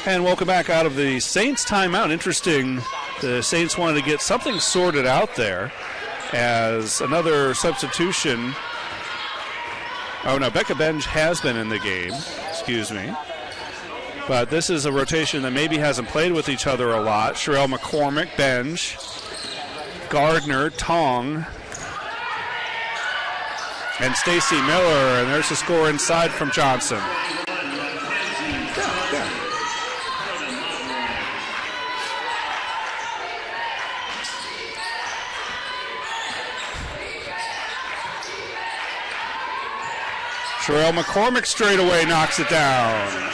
And welcome back out of the Saints timeout. Interesting, the Saints wanted to get something sorted out there as another substitution. Oh no, Becca Benj has been in the game, excuse me. But this is a rotation that maybe hasn't played with each other a lot. Sherelle McCormick, Benj, Gardner, Tong, and Stacy Miller. And there's the score inside from Johnson. Sherelle McCormick straight away knocks it down.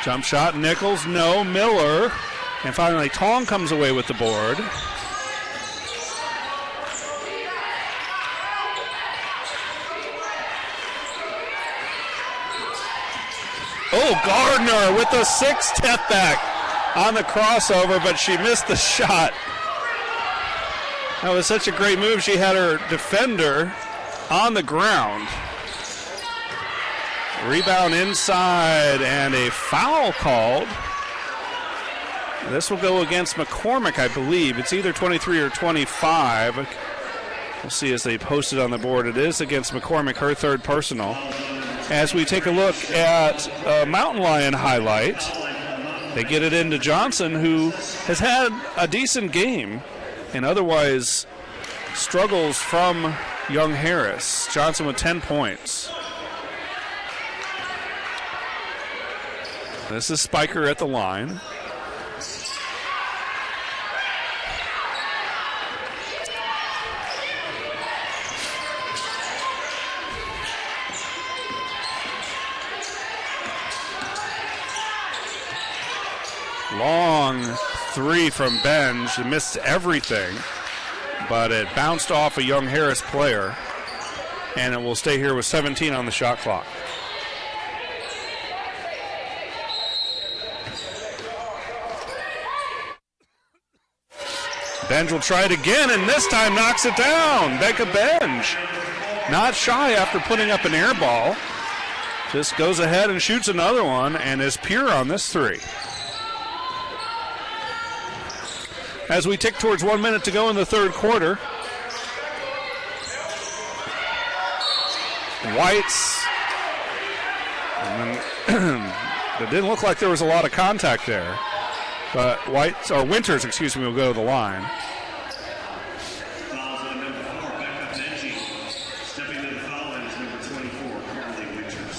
Jump shot, Nichols, no, Miller. And finally, Tong comes away with the board. Oh, Gardner with the 6-step back on the crossover, but she missed the shot. That was such a great move. She had her defender on the ground. Rebound inside and a foul called. This will go against McCormick, I believe. It's either 23 or 25. We'll see as they post it on the board. It is against McCormick, her third personal. As we take a look at a Mountain Lion highlight, they get it into Johnson, who has had a decent game and otherwise struggles from Young Harris. Johnson with 10 points. This is Spiker at the line. Long three from Benj. It missed everything, but it bounced off a Young Harris player, and it will stay here with 17 on the shot clock. Benj will try it again, and this time knocks it down. Becca Benj, not shy after putting up an air ball. Just goes ahead and shoots another one, and is pure on this three. As we tick towards 1 minute to go in the third quarter, White's, it didn't look like there was a lot of contact there, but Winters, will go to the line. Fouls on number 4, Becca Benji. Stepping to the foul line is number 24, Carly Winters.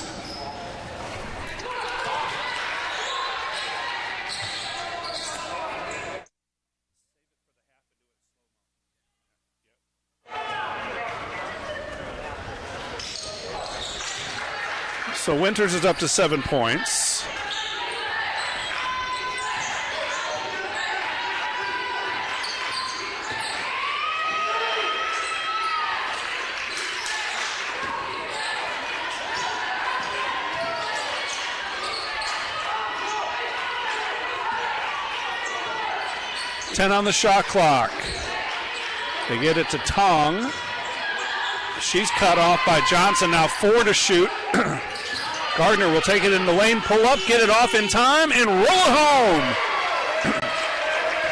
So Winters is up to 7 points. Ten on the shot clock. They get it to Tong. She's cut off by Johnson. Now 4 to shoot. Gardner will take it in the lane, pull up, get it off in time, and roll it home.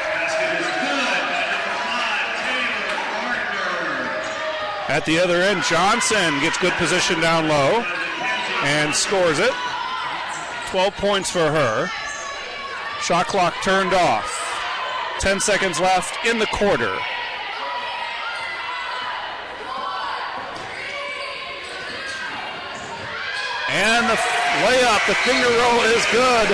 Basket is good by number 5, Taylor Gardner. At the other end, Johnson gets good position down low and scores it. 12 points for her. Shot clock turned off. 10 seconds left in the quarter. And the layup, the finger roll is good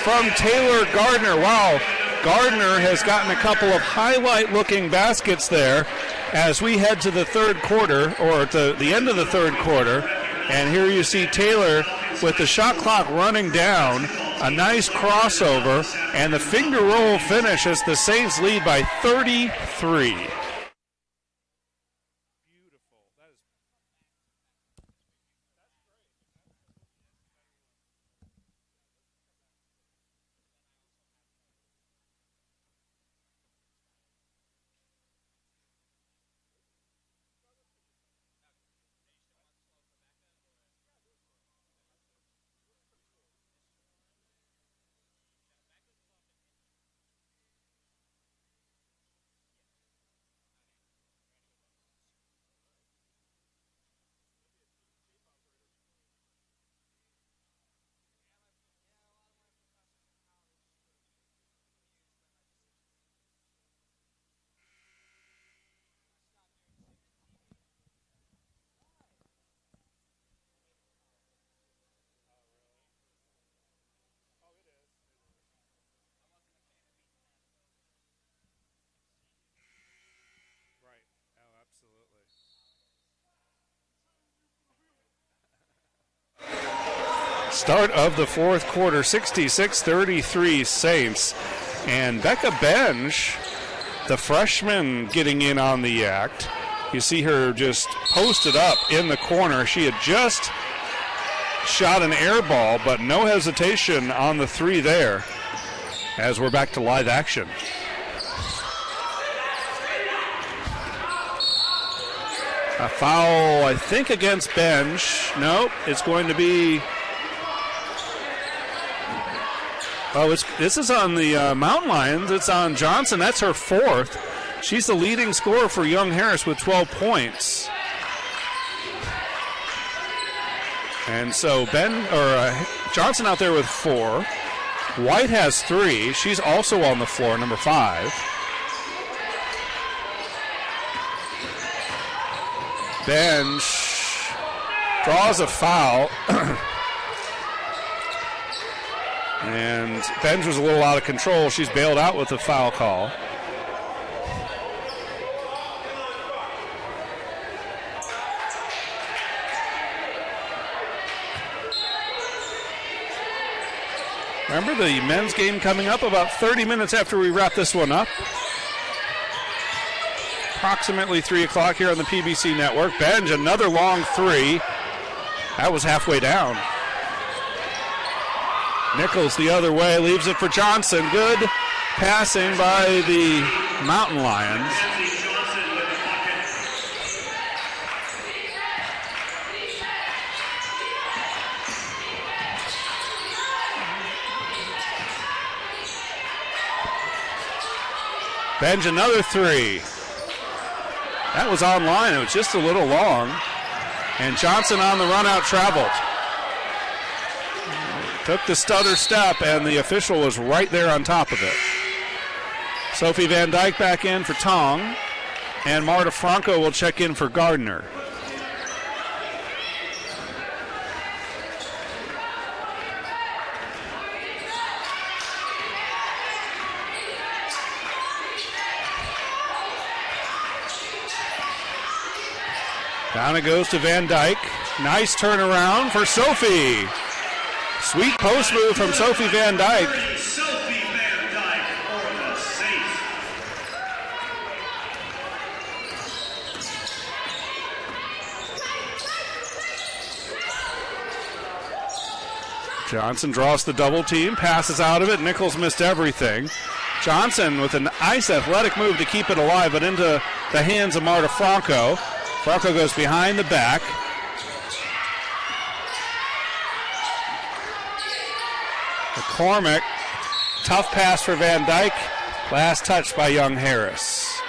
from Taylor Gardner. Wow, Gardner has gotten a couple of highlight-looking baskets there as we head to the third quarter, or at the end of the third quarter. And here you see Taylor with the shot clock running down, a nice crossover, and the finger roll finish as the Saints lead by 33. Start of the fourth quarter, 66-33 Saints. And Becca Benj, the freshman, getting in on the act. You see her just posted up in the corner. She had just shot an air ball, but no hesitation on the three there as we're back to live action. A foul, I think, against Benj. Nope, it's going to be... Oh, this is on the Mountain Lions. It's on Johnson. That's her fourth. She's the leading scorer for Young Harris with 12 points. And so Johnson out there with 4. White has 3. She's also on the floor, number 5. Benj draws a foul. And Benj was a little out of control. She's bailed out with a foul call. Remember the men's game coming up about 30 minutes after we wrap this one up. Approximately 3 o'clock here on the PBC network. Benj, another long 3. That was halfway down. Nichols the other way, leaves it for Johnson. Good passing by the Mountain Lions. Benj, another 3. That was online. It was just a little long. And Johnson on the run out traveled. Took the stutter step, and the official was right there on top of it. Sophie Van Dyke back in for Tong, and Marta Franco will check in for Gardner. Down it goes to Van Dyke. Nice turnaround for Sophie. Sweet post move from Sophie Van Dyke. Sophie Van Dyke for the Saints. Johnson draws the double team, passes out of it. Nichols missed everything. Johnson with a nice athletic move to keep it alive, but into the hands of Marta Franco. Franco goes behind the back. McCormick, tough pass for Van Dyke. Last touch by Young Harris.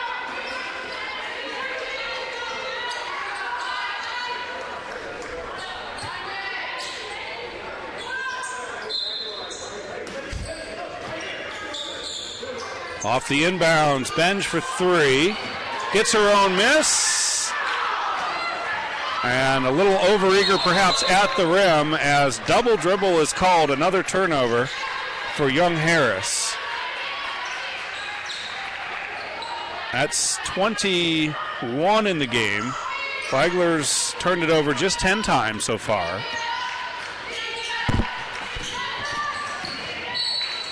Off the inbounds, Benj for 3. Gets her own miss. And a little overeager perhaps at the rim as double dribble is called. Another turnover for Young Harris. That's 21 in the game. Flagler's turned it over just 10 times so far.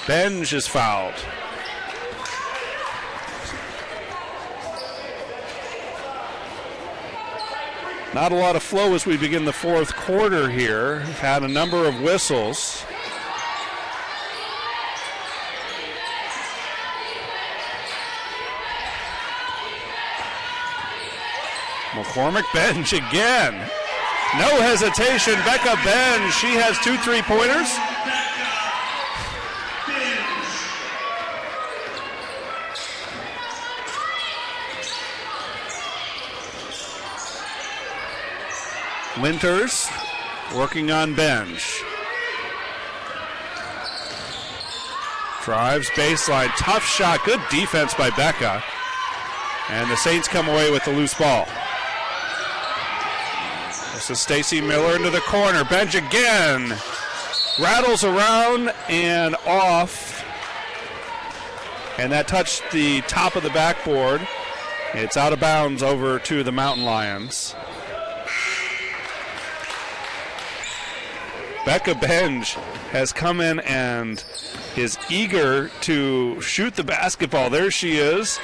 Benj is fouled. Not a lot of flow as we begin the fourth quarter here. We've had a number of whistles. McCormick, Benj again. No hesitation. Becca Benj, she has 2 3-pointers. Winters working on Benj. Drives baseline, tough shot, good defense by Becca. And the Saints come away with the loose ball. This is Stacy Miller into the corner. Benj again. Rattles around and off. And that touched the top of the backboard. It's out of bounds over to the Mountain Lions. Becca Benj has come in and is eager to shoot the basketball. There she is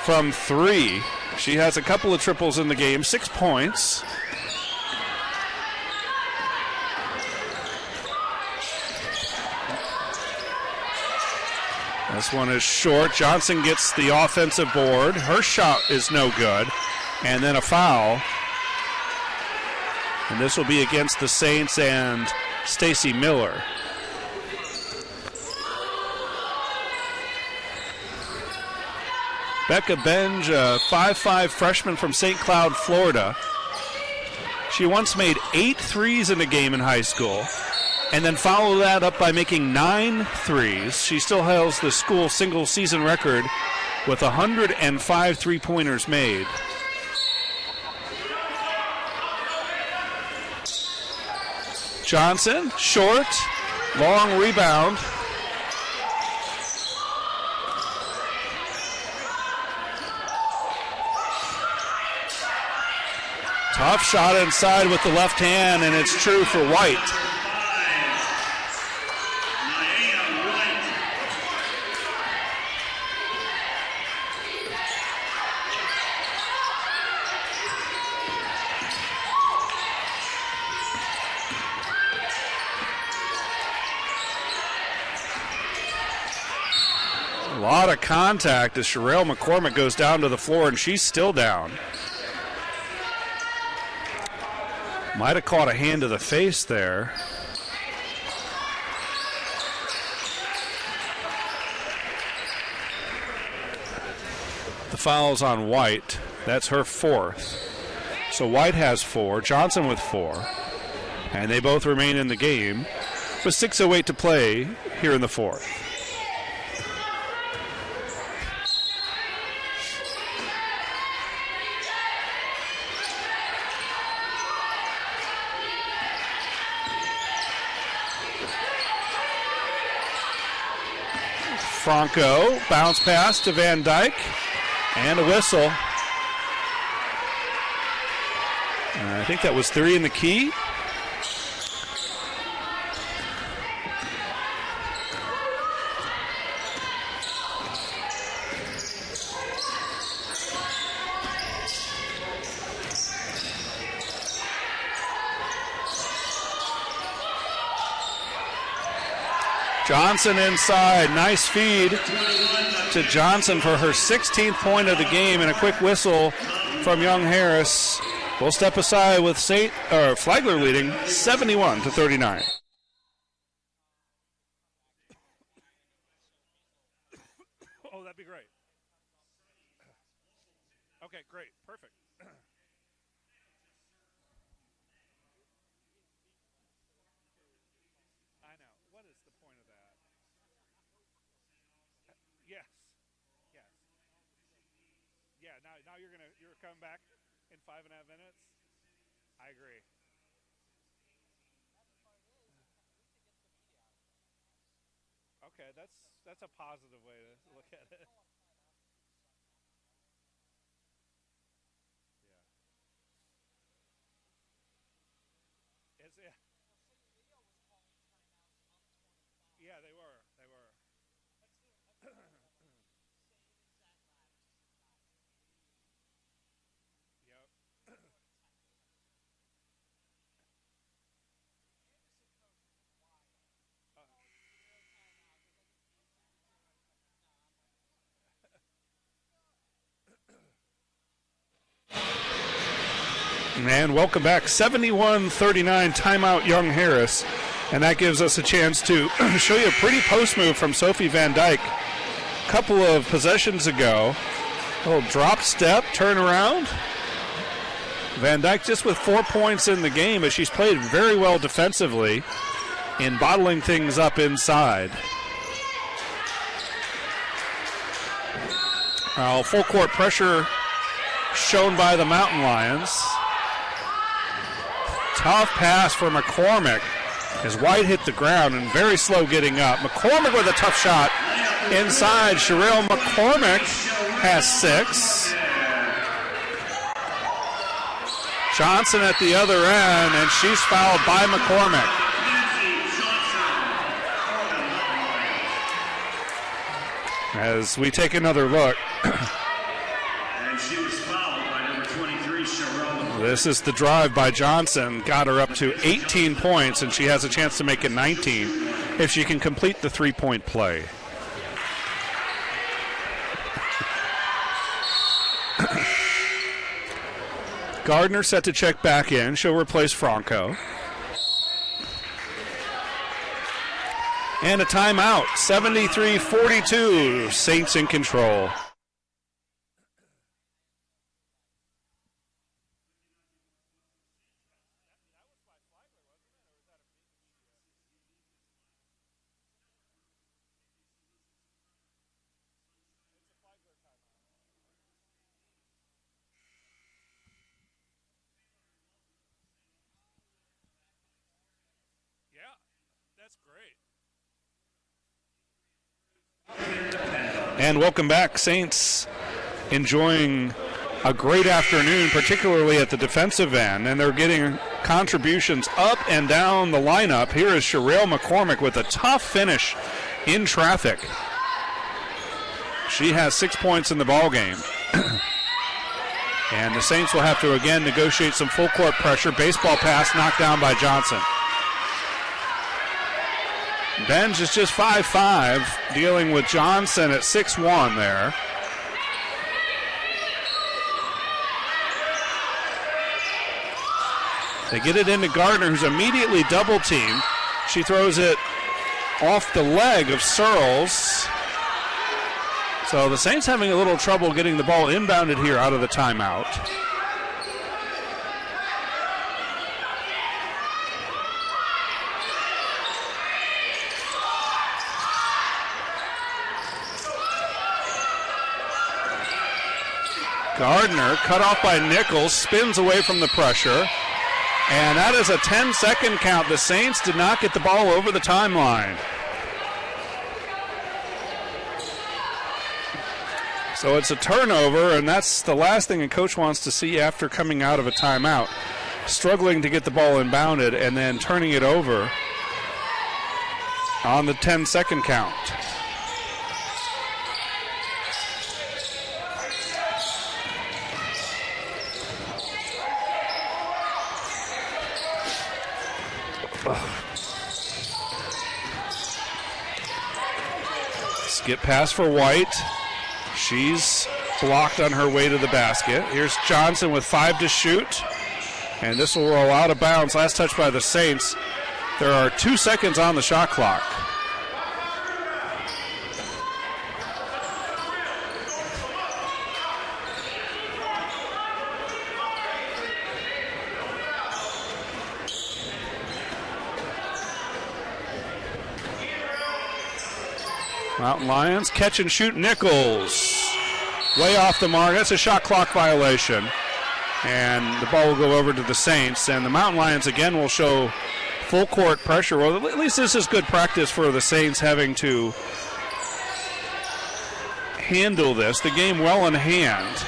from 3. She has a couple of triples in the game, 6 points. This one is short. Johnson gets the offensive board. Her shot is no good. And then a foul. And this will be against the Saints and Stacy Miller. Becca Benj, a 5'5" freshman from St. Cloud, Florida. She once made 8 threes in a game in high school, and then followed that up by making 9 threes. She still holds the school single season record with 105 three-pointers made. Johnson, short, long rebound. Tough shot inside with the left hand, and it's true for White. A lot of contact as Sherelle McCormick goes down to the floor, and she's still down. Might have caught a hand to the face there. The foul's on White. That's her 4th. So White has 4, Johnson with 4. And they both remain in the game with 6:08 to play here in the 4th. Franco, bounce pass to Van Dyke, and a whistle. I think that was 3 in the key. Johnson inside, nice feed to Johnson for her 16th point of the game, and a quick whistle from Young Harris. We'll step aside with Flagler leading 71-39. Oh, that'd be great. Okay, great, perfect. I know. What is the point of that? Yes. Yes. Yeah, now you're coming back in 5.5 minutes. I agree. Okay, that's a positive way to look at it. Yeah. Yeah, they were. Yep. And welcome back. 71-39 timeout Young Harris. And that gives us a chance to show you a pretty post move from Sophie Van Dyke a couple of possessions ago. A little drop step, turn around. Van Dyke just with 4 points in the game, but she's played very well defensively in bottling things up inside. Full court pressure shown by the Mountain Lions. Tough pass for McCormick as White hit the ground and very slow getting up. McCormick with a tough shot inside. Sherelle McCormick has 6. Johnson at the other end, and she's fouled by McCormick. As we take another look. And she was fouled by number 23, Sherelle. This is the drive by Johnson. Got her up to 18 points, and she has a chance to make it 19 if she can complete the 3-point play. Gardner set to check back in. She'll replace Franco. And a timeout. 73-42. Saints in control. And welcome back, Saints enjoying a great afternoon, particularly at the defensive end, and they're getting contributions up and down the lineup. Here is Sherelle McCormick with a tough finish in traffic. She has 6 points in the ball game. And the Saints will have to again negotiate some full court pressure. Baseball pass knocked down by Johnson. Benj is just 5'5", dealing with Johnson at 6'1" there. They get it into Gardner, who's immediately double-teamed. She throws it off the leg of Searles. So the Saints having a little trouble getting the ball inbounded here out of the timeout. Gardner, cut off by Nichols, spins away from the pressure. And that is a 10-second count. The Saints did not get the ball over the timeline. So it's a turnover, and that's the last thing a coach wants to see after coming out of a timeout. Struggling to get the ball inbounded and then turning it over on the 10-second count. Skip pass for White. She's blocked on her way to the basket. Here's Johnson with 5 to shoot. And this will roll out of bounds. Last touch by the Saints. There are 2 seconds on the shot clock. Mountain Lions catch and shoot. Nichols way off the mark. That's a shot clock violation. And the ball will go over to the Saints. And the Mountain Lions again will show full court pressure. Well, at least this is good practice for the Saints having to handle this. The game well in hand.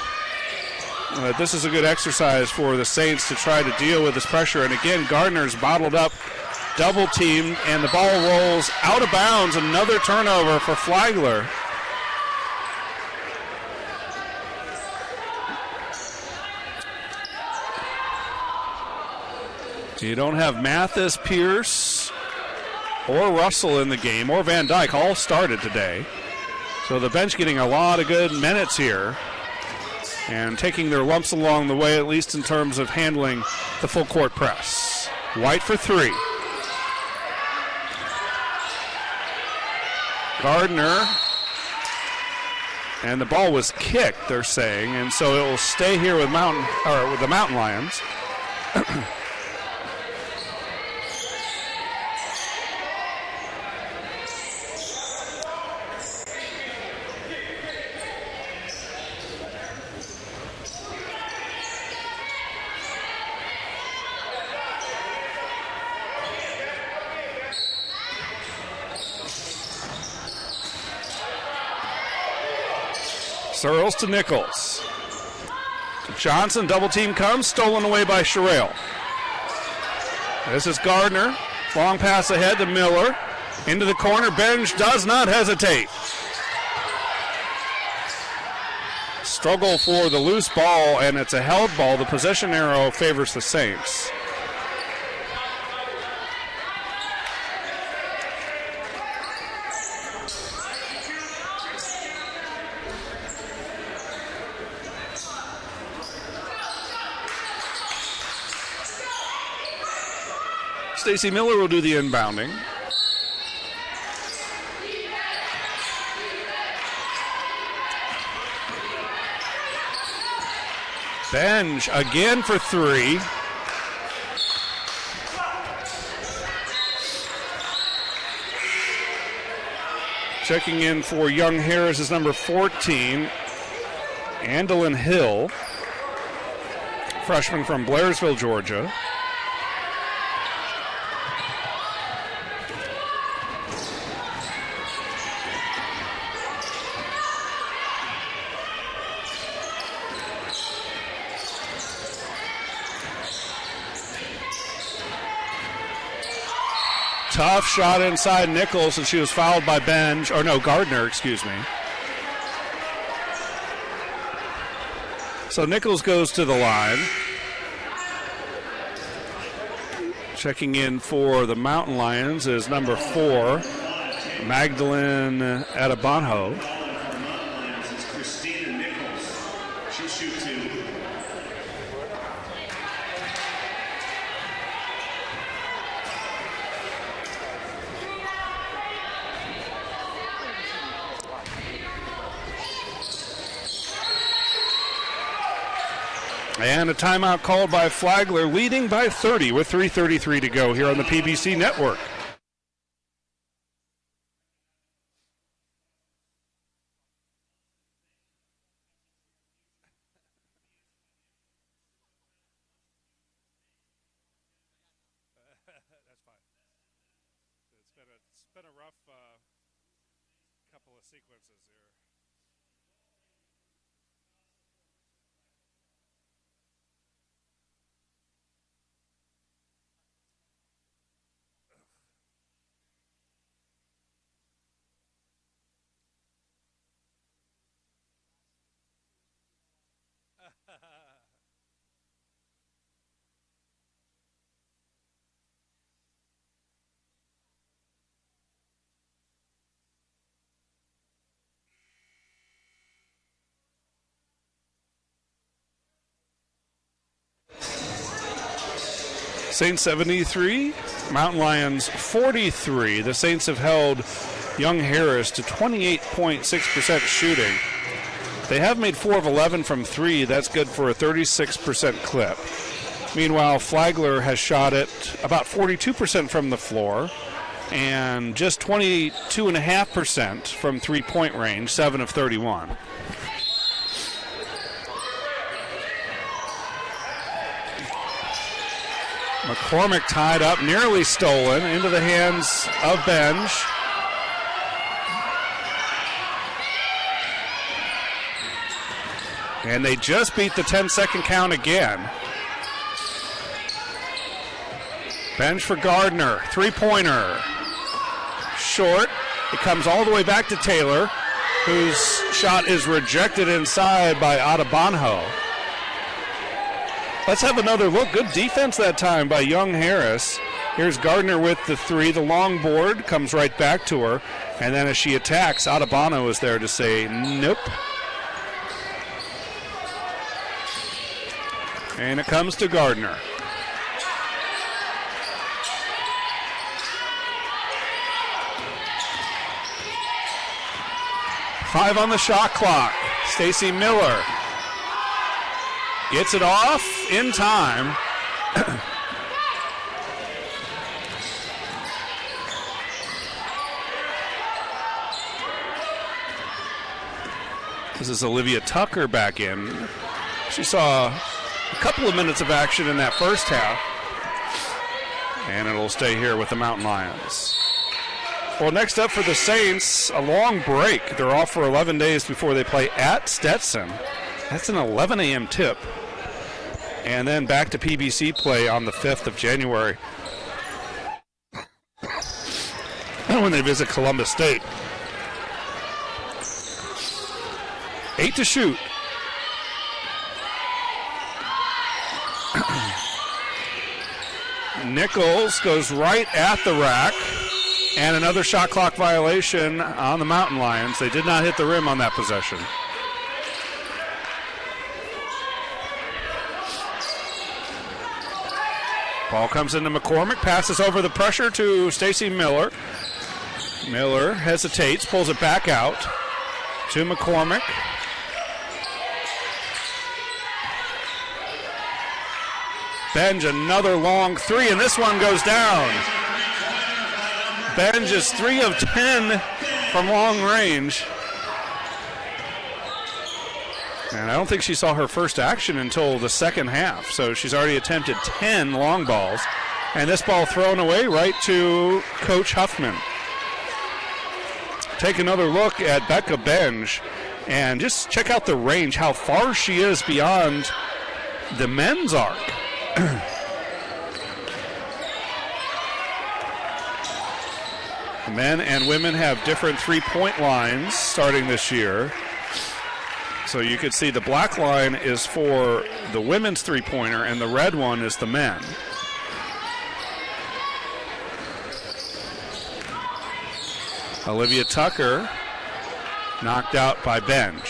This is a good exercise for the Saints to try to deal with this pressure. And again, Gardner's bottled up, double teamed, and the ball rolls out of bounds. Another turnover for Flagler. You don't have Mathis, Pierce, or Russell in the game, or Van Dyke. All started today. So the bench getting a lot of good minutes here and taking their lumps along the way, at least in terms of handling the full court press. White for 3. Gardner, and the ball was kicked, they're saying, and so it will stay here with the Mountain Lions. Searles to Nichols. Johnson, double team comes, stolen away by Sherelle. This is Gardner. Long pass ahead to Miller. Into the corner. Benj does not hesitate. struggle for the loose ball, and it's a held ball. The possession arrow favors the Saints. Stacy Miller will do the inbounding. Benj again for three. Checking in for Young Harris is number 14, Andalyn Hill, freshman from Blairsville, Georgia. Tough shot inside Nichols, and she was fouled by Gardner, excuse me. So Nichols goes to the line. Checking in for the Mountain Lions is number 4, Magdalene Adebanjo. And a timeout called by Flagler, leading by 30 with 3:33 to go here on the PBC Network. That's fine. It's been a rough couple of sequences here. Saints 73, Mountain Lions 43. The Saints have held Young Harris to 28.6% shooting. They have made 4 of 11 from 3. That's good for a 36% clip. Meanwhile, Flagler has shot it about 42% from the floor and just 22.5% from three-point range, 7 of 31. McCormick tied up, nearly stolen, into the hands of Benj. And they just beat the 10-second count again. Benj for Gardner, three-pointer. Short. It comes all the way back to Taylor, whose shot is rejected inside by Adebanjo. Let's have another look. Good defense that time by Young Harris. Here's Gardner with the three. The long board comes right back to her. And then as she attacks, Adebanjo is there to say nope. And it comes to Gardner. Five on the shot clock. Stacy Miller gets it off in time. This is Olivia Tucker back in. She saw a couple of minutes of action in that first half. And it'll stay here with the Mountain Lions. Well, next up for the Saints, a long break. They're off for 11 days before they play at Stetson. That's an 11 a.m. tip. And then back to PBC play on the 5th of January when they visit Columbus State. 8 to shoot. Nichols goes right at the rack. And another shot clock violation on the Mountain Lions. They did not hit the rim on that possession. Ball comes into McCormick, passes over the pressure to Stacy Miller. Miller hesitates, pulls it back out to McCormick. Benj, another long three, and this one goes down. Benj is 3 of 10 from long range. And I don't think she saw her first action until the second half, so she's already attempted 10 long balls. And this ball thrown away right to Coach Huffman. Take another look at Becca Benj, and just check out the range, how far she is beyond the men's arc. Men and women have different three-point lines starting this year. So you can see the black line is for the women's three-pointer and the red one is the men. Olivia Tucker knocked out by Benj.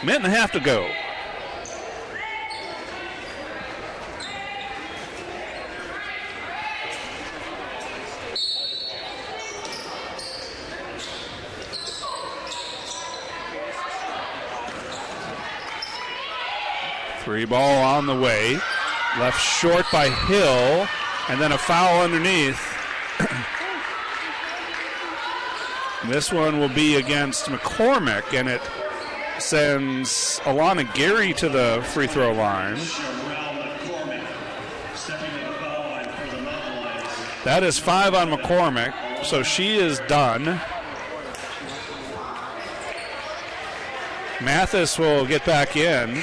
Minute and a half to go. Three ball on the way. Left short by Hill, and then a foul underneath. This one will be against McCormick, and it sends Alana Gary to the free throw line. That is 5 on McCormick, so she is done. Mathis will get back in.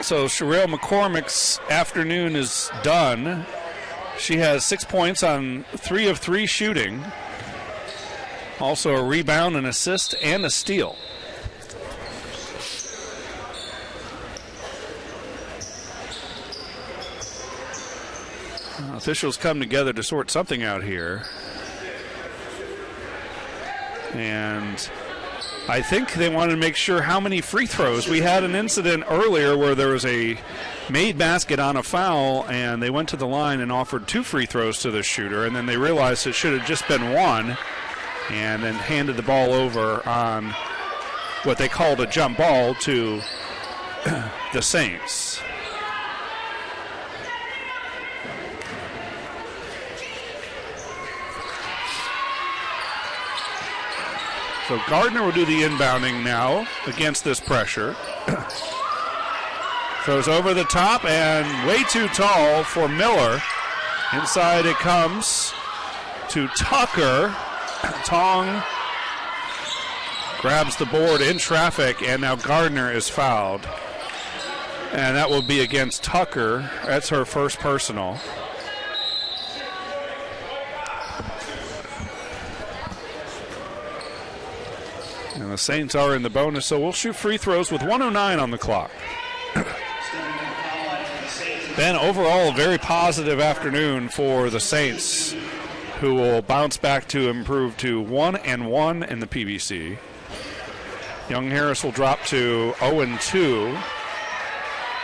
So Sherelle McCormick's afternoon is done. She has 6 points on 3 of 3 shooting. Also a rebound, an assist, and a steal. Officials come together to sort something out here. And I think they wanted to make sure how many free throws. We had an incident earlier where there was a made basket on a foul, and they went to the line and offered 2 free throws to the shooter, and then they realized it should have just been 1, and then handed the ball over on what they called a jump ball to the Saints. So Gardner will do the inbounding now against this pressure. Throws over the top and way too tall for Miller. Inside it comes to Tucker. Tong grabs the board in traffic, and now Gardner is fouled. And that will be against Tucker. That's her first personal. And the Saints are in the bonus, so we'll shoot free throws with 1:09 on the clock. Ben, overall, a very positive afternoon for the Saints, who will bounce back to improve to 1-1 in the PBC. Young Harris will drop to 0-2.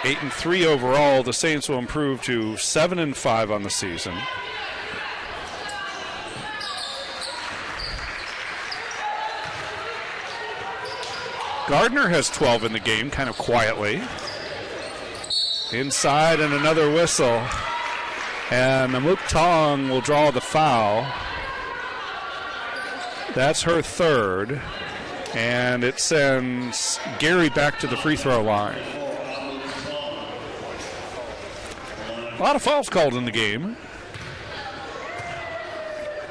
8-3 overall. The Saints will improve to 7-5 on the season. Gardner has 12 in the game, kind of quietly. Inside and another whistle. And Namuk Tong will draw the foul. That's her third. And it sends Gary back to the free throw line. A lot of fouls called in the game.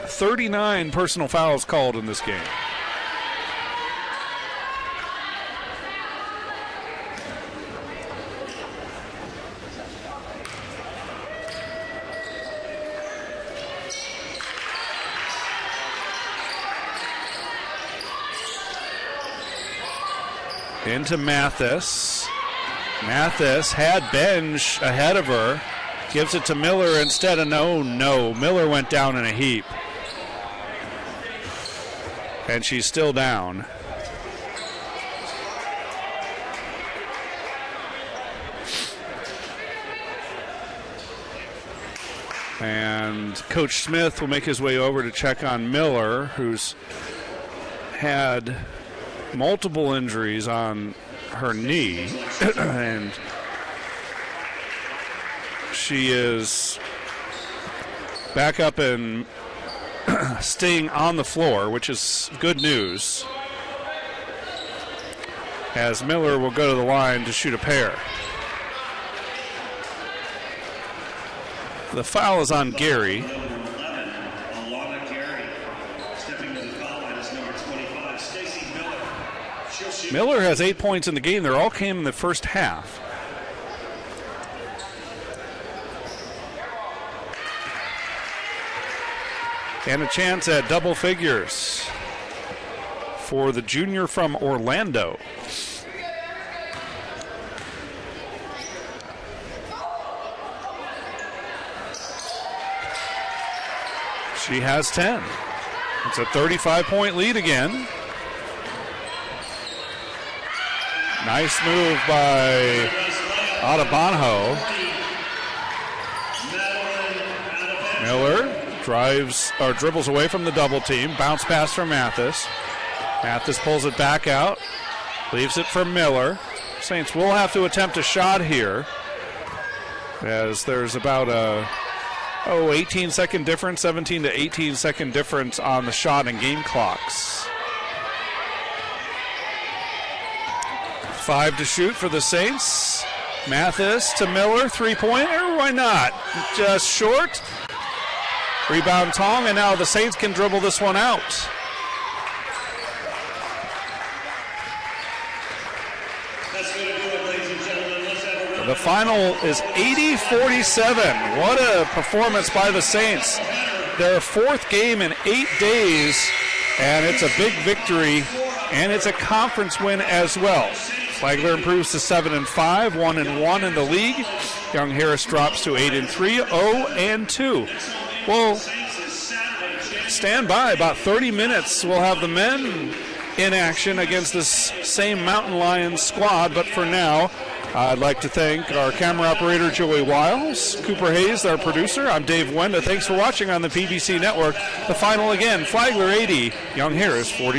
39 personal fouls called in this game. Into Mathis. Mathis had Benj ahead of her. Gives it to Miller instead of no. Miller went down in a heap. And she's still down. And Coach Smith will make his way over to check on Miller, who's had multiple injuries on her knee. And she is back up and staying on the floor, which is good news, as Miller will go to the line to shoot a pair. The foul is on Gary. Miller has 8 points in the game. They all came in the first half. And a chance at double figures for the junior from Orlando. She has 10. It's a 35-point lead again. Nice move by Adebanjo. Miller dribbles away from the double team. Bounce pass for Mathis. Mathis pulls it back out. Leaves it for Miller. Saints will have to attempt a shot here, as there's about a 18-second difference, 17 to 18-second difference on the shot and game clocks. 5 to shoot for the Saints. Mathis to Miller, three-pointer, why not? Just short. Rebound Tong, and now the Saints can dribble this one out. The final is 80-47. What a performance by the Saints. Their fourth game in 8 days, and it's a big victory, and it's a conference win as well. Flagler improves to 7-5, 1-1 in the league. Young Harris drops to 8-3, 0-2. Well, stand by. About 30 minutes, we'll have the men in action against this same Mountain Lions squad, but for now, I'd like to thank our camera operator, Joey Wiles, Cooper Hayes, our producer. I'm Dave Wenda. Thanks for watching on the PBC Network. The final again, Flagler 80, Young Harris 40.